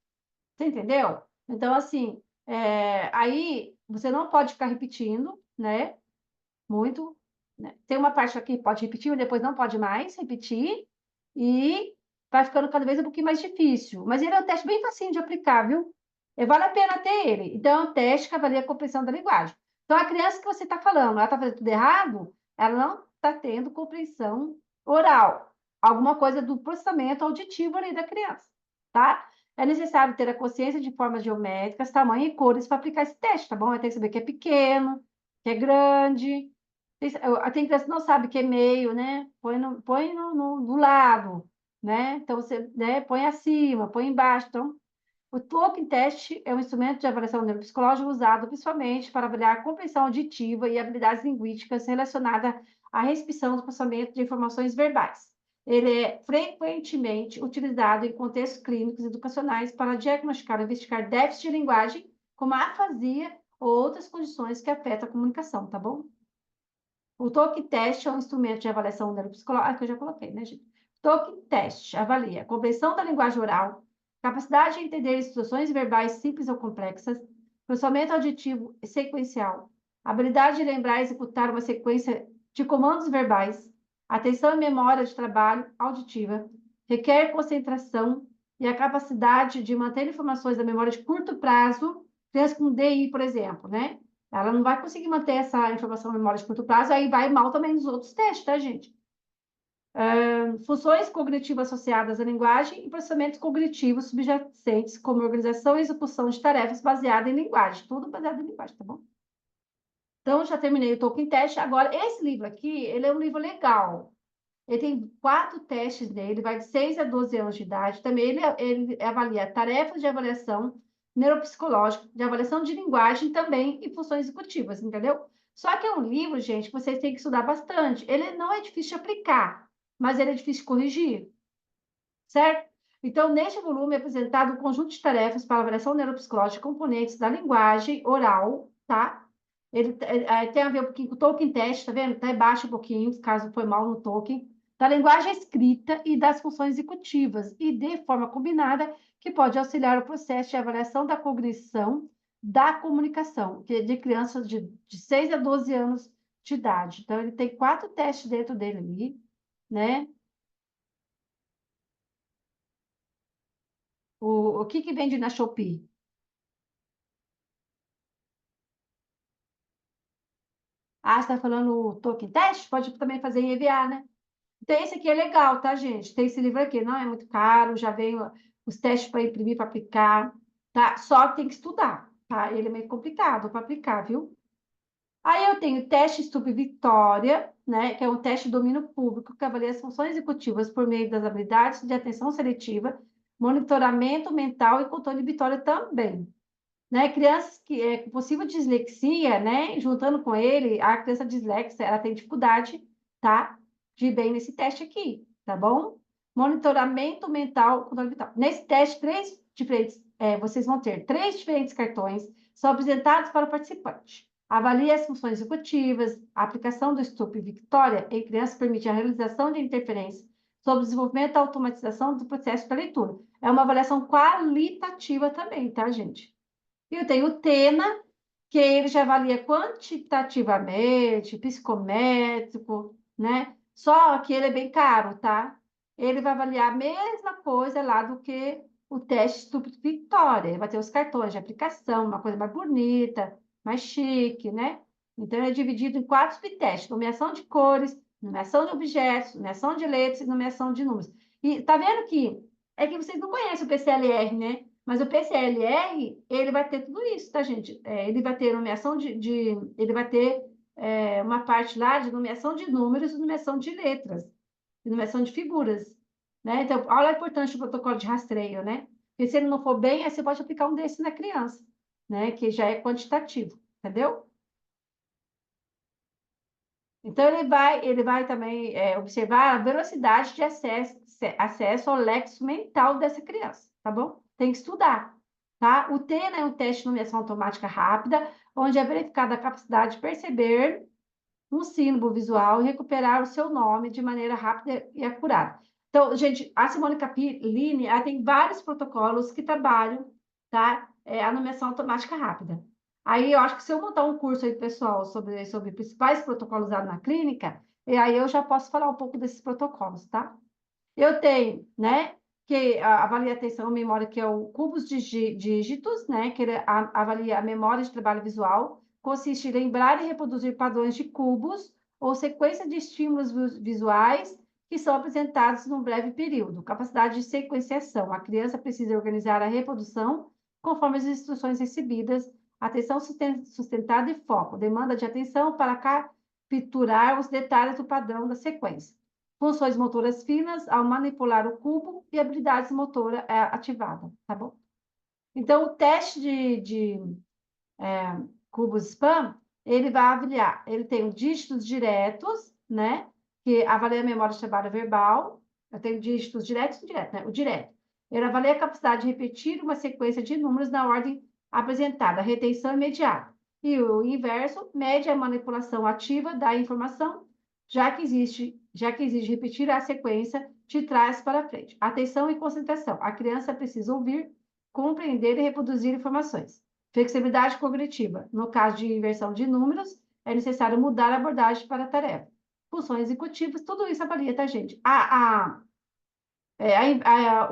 Você entendeu? Então, assim, aí você não pode ficar repetindo, né? Muito. Né? Tem uma parte aqui que pode repetir, mas depois não pode mais repetir. E vai ficando cada vez um pouquinho mais difícil. Mas ele é um teste bem facinho de aplicar, viu? Vale a pena ter ele. Então, é um teste que avalia a compreensão da linguagem. Então, a criança que você está falando, ela está fazendo tudo errado, ela não está tendo compreensão oral. Alguma coisa do processamento auditivo ali da criança, tá? É necessário ter a consciência de formas geométricas, tamanho e cores para aplicar esse teste, tá bom? Vai ter que saber que é pequeno, que é grande. Tem criança que não sabe que é meio, né? Põe do lado, né? Então, você, né, põe acima, põe embaixo. Então, o Token Test é um instrumento de avaliação neuropsicológica usado principalmente para avaliar a compreensão auditiva e habilidades linguísticas relacionadas à recepção do processamento de informações verbais. Ele é frequentemente utilizado em contextos clínicos e educacionais para diagnosticar ou investigar déficits de linguagem, como a afasia ou outras condições que afetam a comunicação, tá bom? O Token Test é um instrumento de avaliação neuropsicológica, que eu já coloquei, né, gente? Token Test avalia a compreensão da linguagem oral, capacidade de entender instruções verbais simples ou complexas, processamento auditivo sequencial, habilidade de lembrar e executar uma sequência de comandos verbais, atenção e memória de trabalho auditiva, requer concentração e a capacidade de manter informações da memória de curto prazo, criança com DI, por exemplo, né? Ela não vai conseguir manter essa informação na memória de curto prazo, aí vai mal também nos outros testes, tá, gente? Funções cognitivas associadas à linguagem e processamentos cognitivos subjacentes, como organização e execução de tarefas baseada em linguagem. Tudo baseado em linguagem, tá bom? Então, já terminei o Tolkien Test. Agora, esse livro aqui, ele é um livro legal. Ele tem 4 testes nele, vai de 6 a 12 anos de idade. Também ele avalia tarefas de avaliação neuropsicológica, de avaliação de linguagem também e funções executivas, entendeu? Só que é um livro, gente, que vocês têm que estudar bastante. Ele não é difícil de aplicar, mas ele é difícil de corrigir, certo? Então, neste volume é apresentado um conjunto de tarefas para avaliação neuropsicológica de componentes da linguagem oral, tá? Ele tem a ver um pouquinho com o Tolkien Test, tá vendo? Tá embaixo um pouquinho, caso foi mal no Tolkien, da linguagem escrita e das funções executivas, e de forma combinada, que pode auxiliar o processo de avaliação da cognição da comunicação, que é de crianças de 6 a 12 anos de idade. Então, ele tem 4 testes dentro dele ali, né? O que vende na Shopee? Ah, você está falando o token teste? Pode também fazer em EVA, né? Então, esse aqui é legal, tá, gente? Tem esse livro aqui, não é muito caro, já vem os testes para imprimir, para aplicar, tá? Só que tem que estudar, tá? Ele é meio complicado para aplicar, viu? Aí eu tenho teste Stup Vitória, né? Que é um teste de domínio público que avalia as funções executivas por meio das habilidades de atenção seletiva, monitoramento mental e controle de vitória também. Né? Crianças que é com possível dislexia, né? Juntando com ele, a criança dislexa, ela tem dificuldade, tá? De ir bem nesse teste aqui, tá bom? Monitoramento mental, controle vital. Nesse teste, vocês vão ter 3 diferentes cartões, são apresentados para o participante. Avalie as funções executivas, a aplicação do STUP Victoria em crianças permite a realização de interferências sobre o desenvolvimento e automatização do processo da leitura. É uma avaliação qualitativa também, tá, gente? E eu tenho o TENA, que ele já avalia quantitativamente, psicométrico, né? Só que ele é bem caro, tá? Ele vai avaliar a mesma coisa lá do que o teste Stupid Victoria. Ele vai ter os cartões de aplicação, uma coisa mais bonita, mais chique, né? Então, ele é dividido em 4 subtestes: nomeação de cores, nomeação de objetos, nomeação de letras e nomeação de números. E tá vendo que é que vocês não conhecem o PCLR, né? Mas o PCLR, ele vai ter tudo isso, tá, gente? Ele vai ter nomeação ele vai ter uma parte lá de nomeação de números e nomeação de letras, e nomeação de figuras, né? Então, olha a importância do protocolo de rastreio, né? Porque se ele não for bem, aí você pode aplicar um desse na criança, né? Que já é quantitativo, entendeu? Então, ele vai também observar a velocidade de acesso ao lexo mental dessa criança, tá bom? Tem que estudar, tá? O TENA é um teste de nomeação automática rápida, onde é verificada a capacidade de perceber um símbolo visual e recuperar o seu nome de maneira rápida e acurada. Então, gente, a Simone Capilini, ela tem vários protocolos que trabalham, tá? A nomeação automática rápida. Aí, eu acho que se eu montar um curso aí, pessoal, sobre principais protocolos usados na clínica, e aí eu já posso falar um pouco desses protocolos, tá? Eu tenho, né, que avalia a atenção e memória, que é o cubos de dígitos, né, que ele avalia a memória de trabalho visual, consiste em lembrar e reproduzir padrões de cubos ou sequência de estímulos visuais que são apresentados num breve período. Capacidade de sequenciação. A criança precisa organizar a reprodução conforme as instruções recebidas. Atenção sustentada e foco. Demanda de atenção para capturar os detalhes do padrão da sequência. Funções motoras finas ao manipular o cubo e habilidades motora ativada, tá bom? Então, o teste de cubos SPAM, ele vai avaliar, ele tem os dígitos diretos, né? Que avalia a memória de trabalho verbal. Eu tenho dígitos diretos e indiretos, né? O direto. Ele avalia a capacidade de repetir uma sequência de números na ordem apresentada, retenção imediata. E o inverso, mede a manipulação ativa da informação, já que exige repetir a sequência de trás para frente. Atenção e concentração. A criança precisa ouvir, compreender e reproduzir informações. Flexibilidade cognitiva. No caso de inversão de números, é necessário mudar a abordagem para a tarefa. Funções executivas, tudo isso avalia, tá, gente?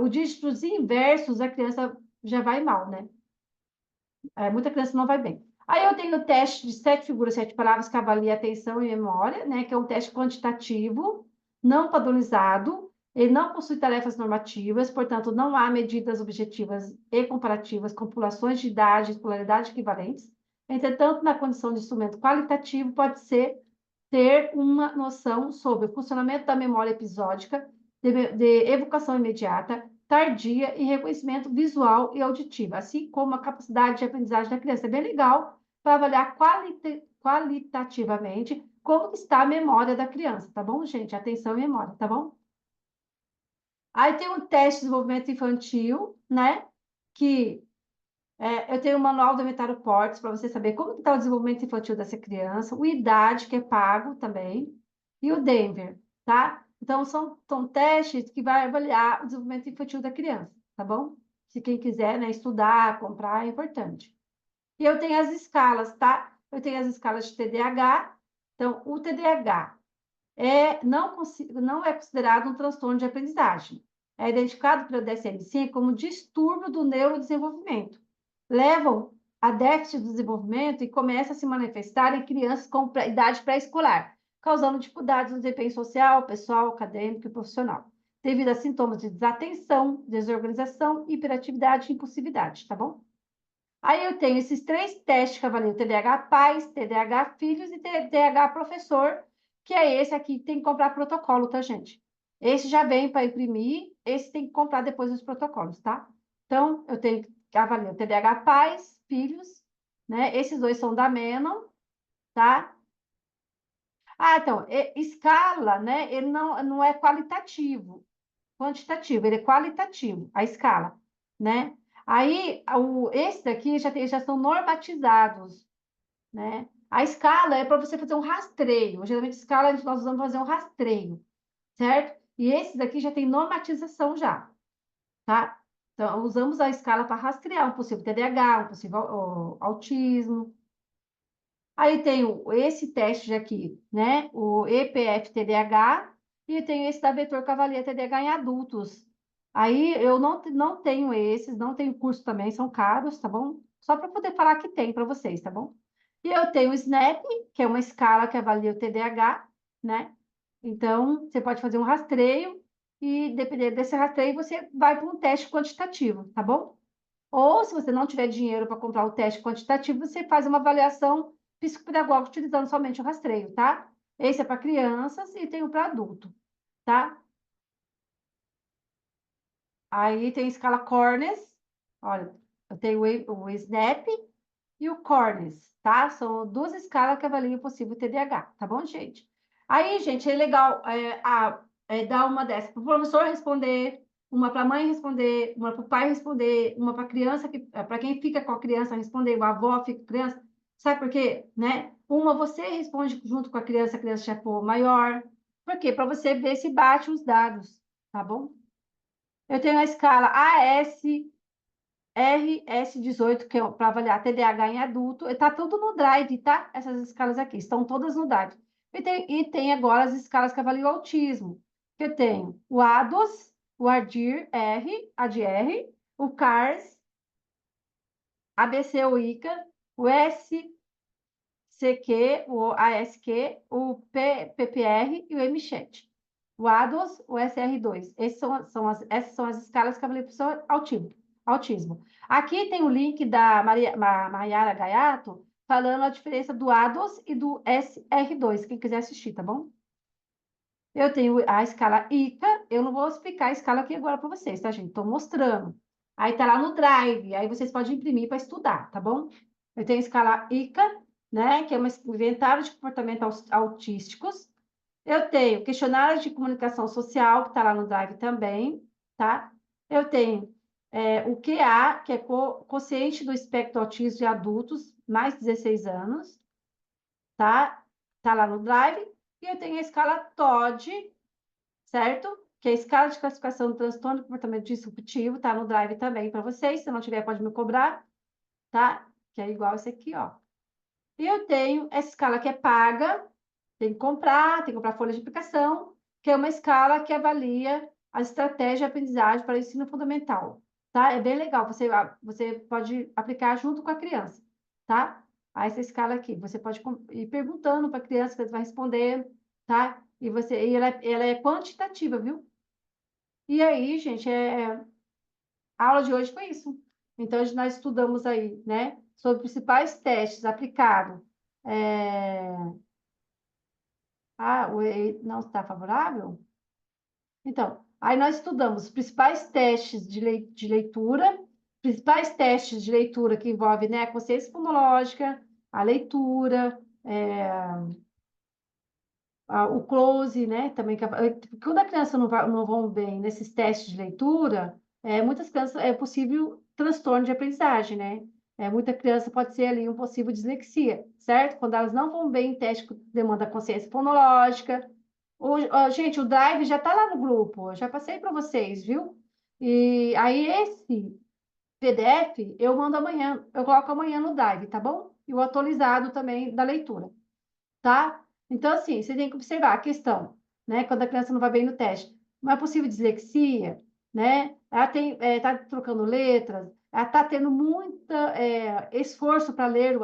Os dígitos inversos, a criança já vai mal, né? Muita criança não vai bem. Aí eu tenho o teste de 7 figuras, 7 palavras, que avalia atenção e memória, né? Que é um teste quantitativo, não padronizado. Ele não possui tarefas normativas, portanto, não há medidas objetivas e comparativas com populações de idade e escolaridade equivalentes. Entretanto, na condição de instrumento qualitativo, pode ser ter uma noção sobre o funcionamento da memória episódica, de evocação imediata, tardia e reconhecimento visual e auditivo, assim como a capacidade de aprendizagem da criança. É bem legal para avaliar qualitativamente como está a memória da criança, tá bom, gente? Atenção e memória, tá bom? Aí tem um teste de desenvolvimento infantil, né? Que eu tenho o manual do inventário Portes para você saber como está o desenvolvimento infantil dessa criança, o IDAD, que é pago também, e o Denver, tá? Então, são testes que vai avaliar o desenvolvimento infantil da criança, tá bom? Se quem quiser, né, estudar, comprar, é importante. E eu tenho as escalas, tá? Eu tenho as escalas de TDAH, Então, o TDAH não é considerado um transtorno de aprendizagem. É identificado pelo DSM-5 como distúrbio do neurodesenvolvimento. Levam a déficit do desenvolvimento e começa a se manifestar em crianças com idade pré-escolar, causando dificuldades no desempenho social, pessoal, acadêmico e profissional, devido a sintomas de desatenção, desorganização, hiperatividade e impulsividade, tá bom? Aí eu tenho esses 3 testes que eu avalio: TDAH pais, TDAH filhos e TDAH professor, que é esse aqui que tem que comprar protocolo, tá, gente? Esse já vem para imprimir, esse tem que comprar depois os protocolos, tá? Então, eu tenho que avaliar o TDAH pais, filhos, né? Esses 2 são da Menon, tá? Ah, então, escala, né? Ele não é quantitativo, ele é qualitativo, a escala, né? Aí, esse daqui já são normatizados, né? A escala é para você fazer um rastreio. Geralmente, escala nós usamos fazer um rastreio, certo? E esse daqui já tem normatização já, tá? Então, usamos a escala para rastrear um possível TDAH, um possível autismo. Aí tem esse teste aqui, né? O EPF-TDAH, e tem esse da Vetor Cavalier TDAH em adultos. Aí eu não tenho esses, não tenho curso também, são caros, tá bom? Só para poder falar que tem para vocês, tá bom? E eu tenho o SNAP, que é uma escala que avalia o TDAH, né? Então, você pode fazer um rastreio e, dependendo desse rastreio, você vai para um teste quantitativo, tá bom? Ou, se você não tiver dinheiro para comprar o teste quantitativo, você faz uma avaliação psicopedagógica utilizando somente o rastreio, tá? Esse é para crianças e tem o para adulto, tá? Aí tem a escala Cornes. Olha, eu tenho o SNAP e o Cornes, tá? São 2 escalas que avaliam o possível TDAH, tá bom, gente? Aí, gente, é legal dar uma dessas para o professor responder, uma para a mãe responder, uma para o pai responder, uma para a criança, para quem fica com a criança responder, a avó fica com a criança. Sabe por quê? Né? Uma você responde junto com a criança já for maior. Por quê? Para você ver se bate os dados, tá bom? Eu tenho a escala RS18, que é para avaliar TDAH em adulto. Está tudo no Drive, tá? Essas escalas aqui, estão todas no Drive. E tem agora as escalas que avaliam o autismo. Eu tenho o ADOS, o ADR, o CARS, ABC ou ICA, o SCQ, o ASQ, o PPR e o MCHAT. O ADOS, o SR2. Essas são as escalas que avaliam o autismo. Aqui tem o link da Mayara Gaiato falando a diferença do ADOS e do SR2, quem quiser assistir, tá bom? Eu tenho a escala ICA, eu não vou explicar a escala aqui agora para vocês, tá, gente? Estou mostrando. Aí tá lá no Drive, aí vocês podem imprimir para estudar, tá bom? Eu tenho a escala ICA, né, que é um inventário de comportamentos autísticos. Eu tenho questionário de comunicação social, que está lá no Drive também, tá? Eu tenho o QA, que é Quociente do Espectro Autismo de Adultos, mais 16 anos, tá? Tá lá no Drive. E eu tenho a escala TOD, certo? Que é a escala de classificação do transtorno do comportamento disruptivo, tá no Drive também para vocês. Se não tiver, pode me cobrar, tá? Que é igual esse aqui, ó. E eu tenho essa escala que é paga, tem que comprar folha de aplicação, que é uma escala que avalia a estratégia de aprendizagem para o ensino fundamental, tá? É bem legal, você pode aplicar junto com a criança, tá? Essa escala aqui, você pode ir perguntando para a criança, que ela vai responder, tá? E ela é quantitativa, viu? E aí, gente, a aula de hoje foi isso. Então, nós estudamos aí, né, sobre os principais testes aplicados. Não está favorável? Então, aí nós estudamos os principais testes de leitura, principais testes de leitura que envolvem, né, a consciência fonológica, a leitura, o close, né, também. Quando a criança não vão bem nesses testes de leitura, muitas crianças é possível transtorno de aprendizagem, né? Muita criança pode ser ali um possível dislexia, certo? Quando elas não vão bem em teste que demanda consciência fonológica. Gente, o Drive já está lá no grupo, eu já passei para vocês, viu? E aí, esse PDF eu mando amanhã, eu coloco amanhã no Drive, tá bom? E o atualizado também da leitura, tá? Então, assim, você tem que observar a questão, né? Quando a criança não vai bem no teste. Não é possível dislexia, né? Ela tá trocando letras, ela está tendo muito esforço para ler.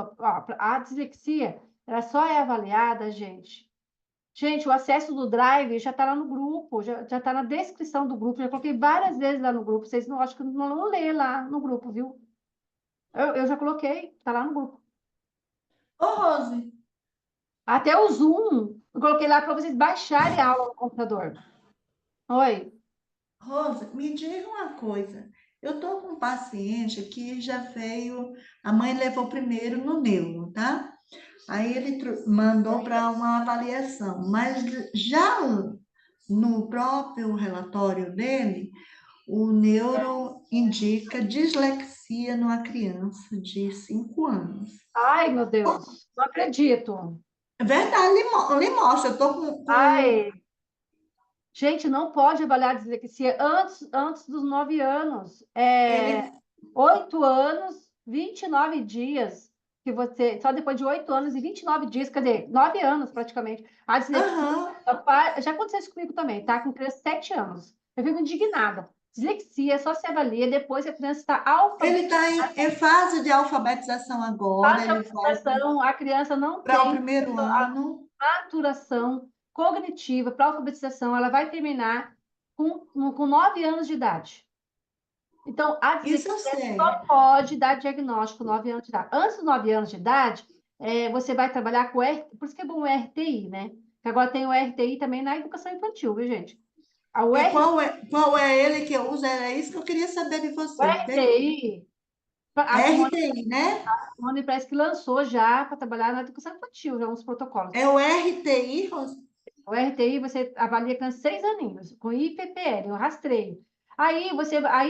A dislexia, ela só é avaliada, gente. Gente, o acesso do Drive já está lá no grupo, já está na descrição do grupo. Já coloquei várias vezes lá no grupo. Vocês não acham que não lê lá no grupo, viu? Eu já coloquei, está lá no grupo. Ô, Rose, Até o Zoom, eu coloquei lá para vocês baixarem a aula no computador. Oi. Rose, me diga uma coisa. Eu estou com um paciente que já veio, a mãe levou primeiro no neuro, tá? Aí ele mandou para uma avaliação, mas já no próprio relatório dele, o neuro indica dislexia numa criança de 5 anos. Ai, meu Deus, não acredito. É verdade, ele mostra, eu estou com. Ai, gente, não pode avaliar a dislexia antes dos 9 anos. Ele. 8 anos, 29 dias que você. Só depois de 8 anos e 29 dias, cadê? 9 anos praticamente. A dislexia Aham. já aconteceu isso comigo também, tá? Com criança de 7 anos. Eu fico indignada. Dislexia só se avalia depois que a criança está Ele alfabetizada. está em fase de alfabetização agora, Fase de ele vai alfabetização, a criança não para o tem primeiro ano. maturação cognitiva para alfabetização, ela vai terminar com 9 anos de idade. Então, a Isso eu dislexia sei. só pode dar diagnóstico com 9 anos de idade. Antes dos 9 anos de idade, você vai trabalhar com por isso que é bom o RTI, né? Que agora tem o RTI também na educação infantil, viu, gente? O, É R, qual é ele que eu uso? Era isso que eu queria saber de o você. RTI, a RTI, né? Simone parece que lançou já para trabalhar na educação infantil, já uns protocolos. É o RTI, Rose? O RTI você avalia com 6 aninhos, com IPPL, o rastreio. Aí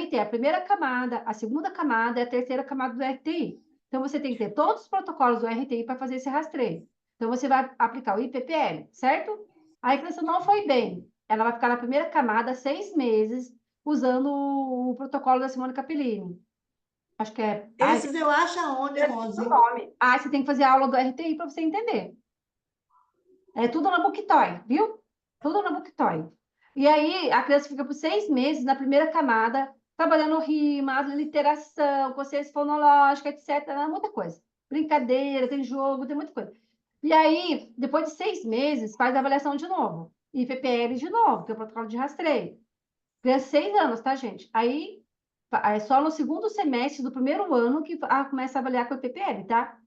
tem a primeira camada, a segunda camada e a terceira camada do RTI. Então você tem que ter todos os protocolos do RTI para fazer esse rastreio. Então você vai aplicar o IPPL, certo? Aí a criança não foi bem. Ela vai ficar na primeira camada 6 meses usando o protocolo da Simone Capellini. Acho que é. Ai, Esses eu acho aonde, o Rose? nome. Ah, você tem que fazer a aula do RTI para você entender. É tudo na Booktoy, viu? Tudo na Booktoy. E aí, a criança fica por 6 meses na primeira camada, trabalhando rima, literação, consciência fonológica, etc. Muita coisa. Brincadeira, tem jogo, tem muita coisa. E aí, depois de 6 meses, faz a avaliação de novo. E PPL de novo, que é o protocolo de rastreio. Criança 6 anos, tá, gente? Aí, é só no segundo semestre do primeiro ano que começa a avaliar com o PPL, tá?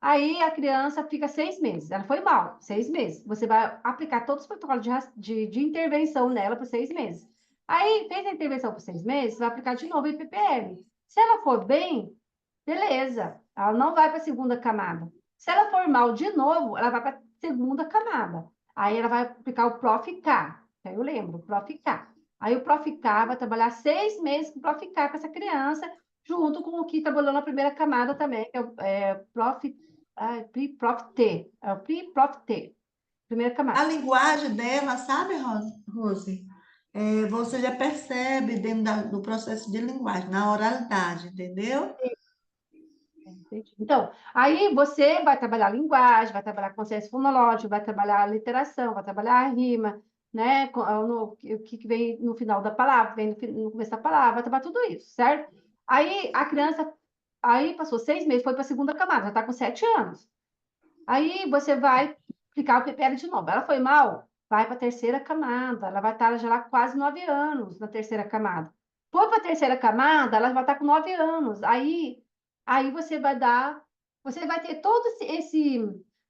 Aí a criança fica 6 meses. Ela foi mal, 6 meses. Você vai aplicar todos os protocolos de intervenção nela por 6 meses. Aí fez a intervenção por 6 meses, vai aplicar de novo o IPPL. Se ela for bem, beleza. Ela não vai para a segunda camada. Se ela for mal de novo, ela vai para a segunda camada. Aí ela vai aplicar o Prof-K. Aí eu lembro, Prof-K. Aí o Prof-K vai trabalhar 6 meses com o Prof-K com essa criança, junto com o que trabalhou na primeira camada também, que é o Prof Pre-Prof-T. É o Pre-Prof-T. Primeira A camada. linguagem dela, sabe, Rose? Você já percebe dentro do processo de linguagem, na oralidade, entendeu? Entendi. Então, aí você vai trabalhar linguagem, vai trabalhar consciência fonológica, vai trabalhar a literação, vai trabalhar a rima, né? O que vem no final da palavra, vem no começo da palavra, vai trabalhar tudo isso, certo? Aí a criança, aí passou 6 meses, foi para a segunda camada, já está com 7 anos. Aí você vai aplicar o PPL de novo. Ela foi mal, vai para a terceira camada. Ela vai estar já lá quase 9 anos na terceira camada. Foi para a terceira camada, ela vai estar com 9 anos. Aí você vai ter todo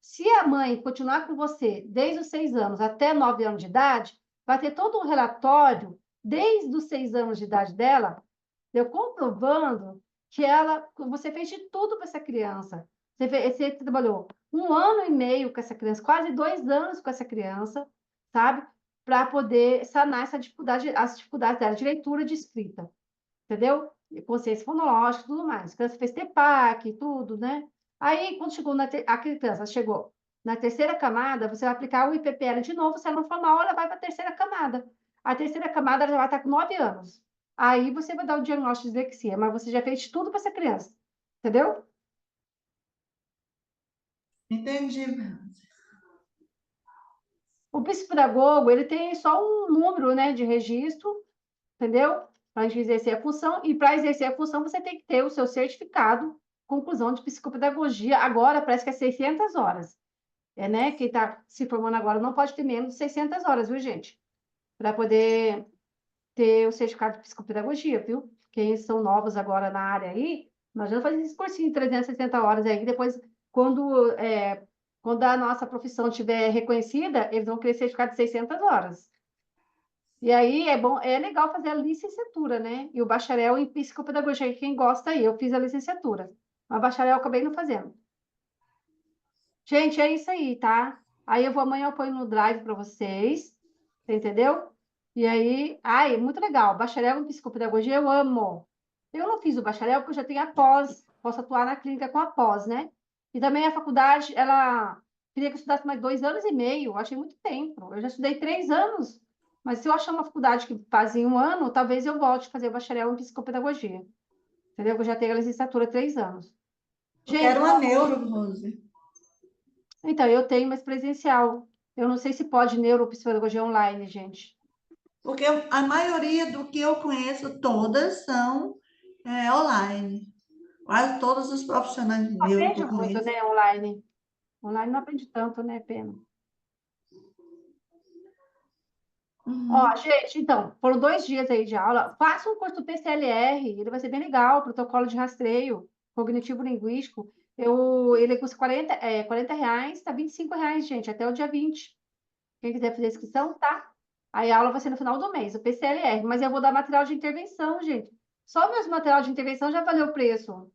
se a mãe continuar com você desde os 6 anos até 9 anos de idade, vai ter todo um relatório desde os 6 anos de idade dela, eu comprovando que você fez de tudo para essa criança. Você trabalhou 1 ano e meio com essa criança, quase 2 anos com essa criança, sabe? Para poder sanar essa dificuldade, as dificuldades dela de leitura e de escrita, entendeu? E consciência fonológica e tudo mais. A criança fez TEPAC e tudo, né? Aí, quando chegou a criança chegou na terceira camada, você vai aplicar o IPPL de novo, se ela não for mal, ela vai para a terceira camada. A terceira camada ela já vai estar com 9 anos. Aí você vai dar o diagnóstico de dislexia, mas você já fez tudo para essa criança, entendeu? Entendi. O psicopedagogo, ele tem só um número, né, de registro, entendeu? Para exercer a função, e para exercer a função você tem que ter o seu certificado, conclusão de psicopedagogia, agora parece que é 600 horas. Né? Quem está se formando agora não pode ter menos de 600 horas, viu, gente? Para poder ter o certificado de psicopedagogia, viu? Quem são novos agora na área aí, nós já fazemos esse cursinho de 360 horas aí, depois, quando a nossa profissão estiver reconhecida, eles vão querer certificado de 600 horas. E aí é legal fazer a licenciatura, né? E o bacharel em psicopedagogia, quem gosta aí, eu fiz a licenciatura. Mas bacharel eu acabei não fazendo. Gente, é isso aí, tá? Aí amanhã eu ponho no Drive para vocês, você entendeu? E aí, ai, muito legal. Bacharel em psicopedagogia eu amo. Eu não fiz o bacharel porque eu já tenho a pós, posso atuar na clínica com a pós, né? E também a faculdade, ela queria que eu estudasse mais 2 anos e meio, eu achei muito tempo. Eu já estudei 3 anos, mas se eu achar uma faculdade que faz em 1 ano, talvez eu volte a fazer o bacharel em psicopedagogia. Entendeu? Eu já tenho a licenciatura há 3 anos. Eu Gente, quero uma neuro, Rose. então, eu tenho, mas presencial. Eu não sei se pode neuropsicologia online, gente. Porque a maioria do que eu conheço, todas são online. Quase todos os profissionais de neuro que Aprende eu muito, conheço. né, online. Online não aprende tanto, né, Pena? Ó, Uhum. gente, então, foram 2 dias aí de aula. Faça um curso do PCLR, ele vai ser bem legal, protocolo de rastreio, cognitivo-linguístico. Ele custa R$ 40, tá R$ 25, gente, até o dia 20. Quem quiser fazer inscrição, tá? Aí a aula vai ser no final do mês, o PCLR, mas eu vou dar material de intervenção, gente. Só meus material de intervenção já valeu o preço.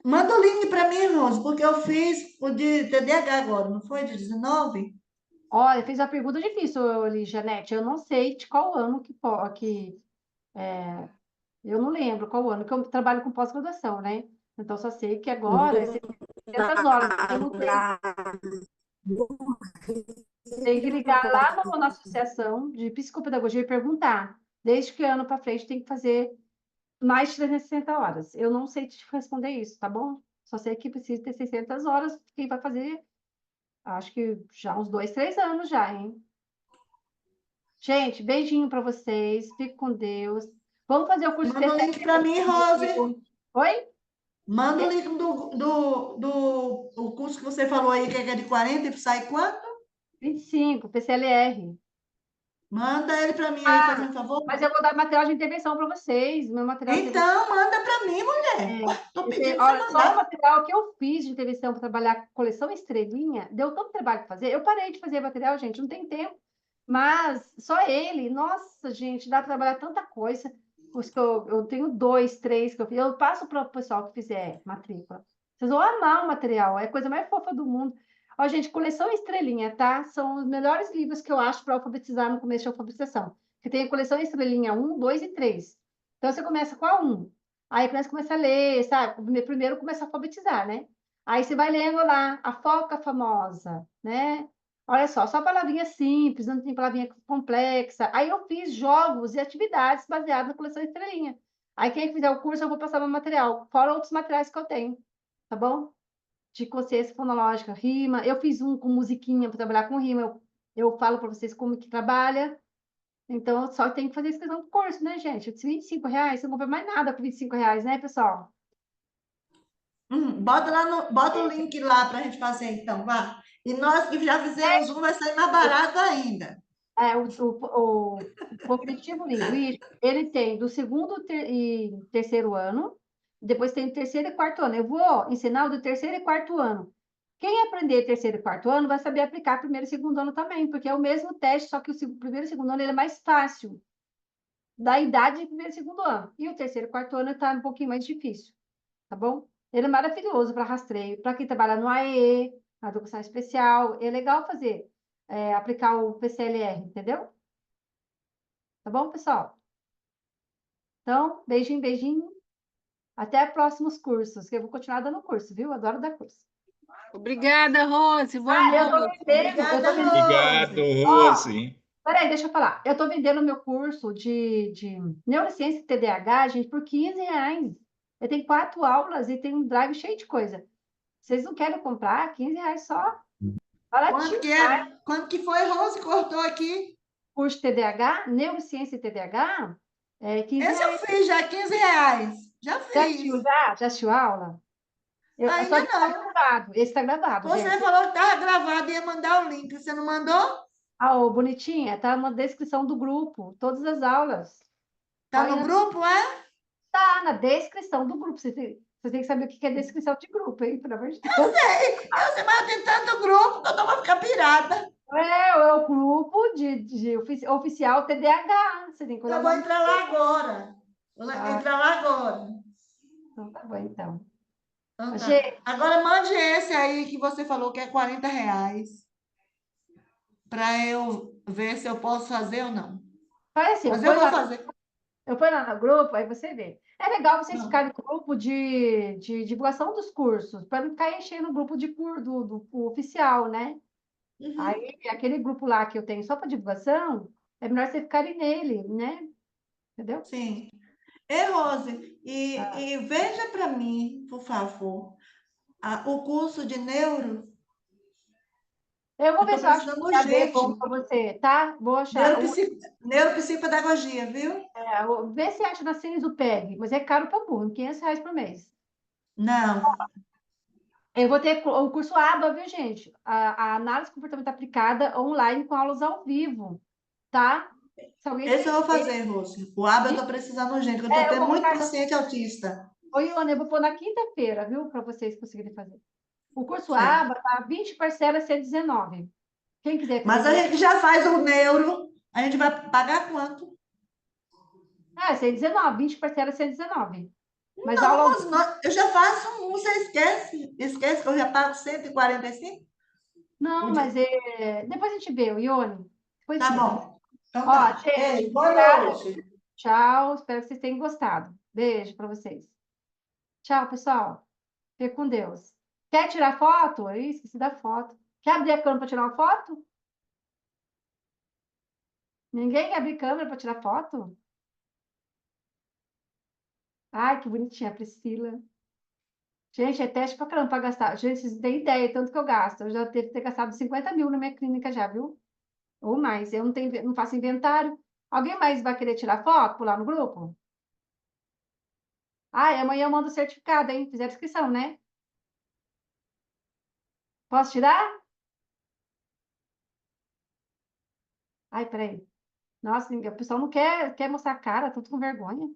Manda o link para mim, Rose, porque eu fiz o de TDAH agora, não foi? De 19? Olha, fez uma pergunta difícil, ali, Janete. Eu não sei de qual ano eu não lembro qual ano que eu trabalho com pós-graduação, né? Então, só sei que agora é 600 horas. Eu não sei. Tem que ligar lá na associação de psicopedagogia e perguntar. Desde que ano para frente tem que fazer mais de 360 horas. Eu não sei te responder isso, tá bom? Só sei que precisa ter 600 horas. Quem vai fazer, acho que já uns 2, 3 anos já, hein? Gente, beijinho para vocês. Fique com Deus. Vamos fazer o curso Manda o PCL link para mim, Rose. comigo. Oi? Manda o link do o curso que você falou aí, que é de 40 e sai quanto? 25, PCLR. Manda ele para mim aí, fazendo um Mas favor. eu vou dar material de intervenção para vocês. Meu material de intervenção. Então, manda para mim, mulher. Estou pedindo para você Olha, só o mandar. material que eu fiz de intervenção para trabalhar com coleção Estrelinha, deu tanto trabalho para fazer. Eu parei de fazer material, gente, não tem tempo. Mas só ele, nossa, gente, dá para trabalhar tanta coisa. Os que eu tenho 2, 3 que eu fiz. Eu passo para o pessoal que fizer matrícula. Vocês vão amar o material, é a coisa mais fofa do mundo. Ó, gente, coleção Estrelinha, tá? São os melhores livros que eu acho para alfabetizar no começo de alfabetização. Que tem a coleção Estrelinha 1, 2 e 3. Então, você começa com a 1. Aí começa a ler, sabe? Primeiro começa a alfabetizar, né? Aí você vai lendo lá, a foca famosa, né? Olha só palavrinha simples, não tem palavrinha complexa. Aí eu fiz jogos e atividades baseadas na coleção Estrelinha. Aí quem fizer o curso, eu vou passar meu material, fora outros materiais que eu tenho, tá bom? De consciência fonológica, rima. Eu fiz um com musiquinha para trabalhar com rima. Eu falo para vocês como que trabalha. Então, só tem que fazer inscrição do curso, né, gente? R$ 25, você não compra mais nada com R$ 25, né, pessoal? Bota lá bota o link lá para a gente fazer, então, vá. E nós que já fizemos um, vai sair mais barato ainda. O cognitivo linguístico, ele tem do segundo e terceiro ano, depois tem o terceiro e quarto ano. Eu vou ensinar o do terceiro e quarto ano. Quem aprender terceiro e quarto ano vai saber aplicar primeiro e segundo ano também, porque é o mesmo teste, só que o primeiro e segundo ano ele é mais fácil, da idade de primeiro e segundo ano. E o terceiro e quarto ano está um pouquinho mais difícil, tá bom? Ele é maravilhoso para rastreio, para quem trabalha no AE, na educação especial, é legal fazer, aplicar o PCLR, entendeu? Tá bom, pessoal? Então, beijinho, beijinho. Até próximos cursos, que eu vou continuar dando curso, viu? Adoro dar curso. Obrigada, Rose. Boa Ah, eu tô noite. vendendo, eu tô Obrigada, vendendo. Obrigado, Rose. Ó, Rose. peraí, deixa eu falar. Eu tô vendendo o meu curso de neurociência e TDAH, gente, por R$ 15. Eu tenho 4 aulas e tem um drive cheio de coisa. Vocês não querem comprar? R$ 15 só. Baratinho, Quanto que foi, Rose? Cortou aqui? curso TDAH, neurociência e TDAH, é 15 Esse eu reais. fiz já, R$ 15. Já Já fiz. assistiu já? Já assistiu a aula? Só Ainda que está não. gravado. Esse está gravado, Você gente. falou que estava gravado e ia mandar o link. Você não mandou? Ah, ô, bonitinha, tá na descrição do grupo, todas as aulas. Tá Tá aí no grupo, é? na descrição do grupo. Você tem que saber o que é descrição de grupo, hein? Pelo amor de Deus. Eu sei, mas tem tanto grupo que eu tô pra ficar pirada. É o grupo de oficial TDAH. Você tem que olhar Eu o vou nome. entrar lá agora. Vou Ah, entrar lá agora. então tá bom, então. Então tá. Gente, Agora mande esse aí que você falou que é R$ 40. Para eu ver se eu posso fazer ou não. faz assim, Mas eu vou fazer. eu ponho lá no grupo, aí você vê. É legal vocês Não. ficarem no grupo de divulgação dos cursos, para não ficar enchendo o grupo do oficial, né? Uhum. Aí, aquele grupo lá que eu tenho só para divulgação, é melhor vocês ficarem nele, né? Entendeu? Sim. Ei, Rose, e veja para mim, por favor, o curso de neuro. Eu Eu vou ver estou se eu acho precisando que a ver bom urgente. para você, tá? Vou achar. Neuropsicopedagogia, viu? Vê se acha na Cines do PEG, mas é caro para burro, R$ 500 por mês. Não. Eu vou ter o curso ABA, viu, gente? A análise comportamental aplicada online com aulas ao vivo, tá? Se alguém Esse eu tiver vou fazer, interesse, Rose. O ABA eu estou precisando urgente, porque eu estou eu tendo vou muito colocar. paciente autista. Oi, Ione, eu vou pôr na quinta-feira, viu? Para vocês conseguirem fazer. O curso Certo. ABA tá 20 parcelas, 119. Quem quiser fazer Mas a gente já faz o neuro, a gente vai pagar quanto? 119, 20 parcelas, 119. Mas Não, aula ao Rose, vivo. eu já faço um, você esquece. Esquece que eu já pago 145? Não, mas depois a gente vê, o Ione. Depois a Tá gente vê, tá bom? bom. Então Ó, tá. gente, Beijo, boa obrigada. noite. Tchau. Espero que vocês tenham gostado. Beijo para vocês. Tchau, pessoal. Fique com Deus. Quer tirar foto? Ih, esqueci da foto. Quer abrir a câmera para tirar uma foto? Ninguém quer abrir câmera para tirar foto? Ai, que bonitinha a Priscila. Gente, é teste pra caramba pra gastar. Gente, vocês não têm ideia, tanto que eu gasto. Eu já devo ter gastado 50 mil na minha clínica já, viu? Ou mais. Eu não faço inventário. Alguém mais vai querer tirar foto, pular no grupo? Ah, e amanhã eu mando o certificado, hein? Fizeram inscrição, né? Posso tirar? Ai, peraí. Nossa, o pessoal não quer mostrar a cara, tudo com vergonha.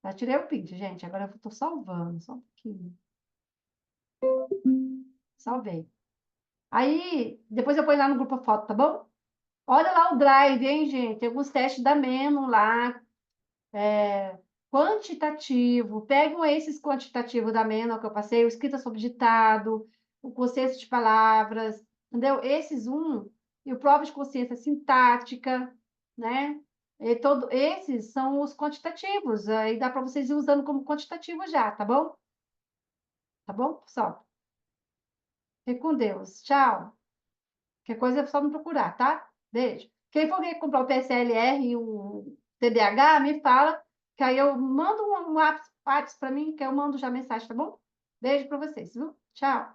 Já tirei o print, gente. Agora eu tô salvando, só um pouquinho. Salvei. Aí, depois eu ponho lá no grupo a foto, tá bom? Olha lá o Drive, hein, gente? Tem alguns testes da Menon lá, quantitativo. Pegam esses quantitativos da Menon que eu passei, o escrita sobre ditado, o conceito de palavras, entendeu? E o prova de consciência sintática, né? Esses são os quantitativos. Aí dá para vocês ir usando como quantitativo já, tá bom? Tá bom, pessoal? Fique com Deus. Tchau. Qualquer coisa é só me procurar, tá? Beijo. Quem for querer comprar o PSLR e o TDAH, me fala, que aí eu mando um WhatsApp para mim, que eu mando já mensagem, tá bom? Beijo para vocês, viu? Tchau.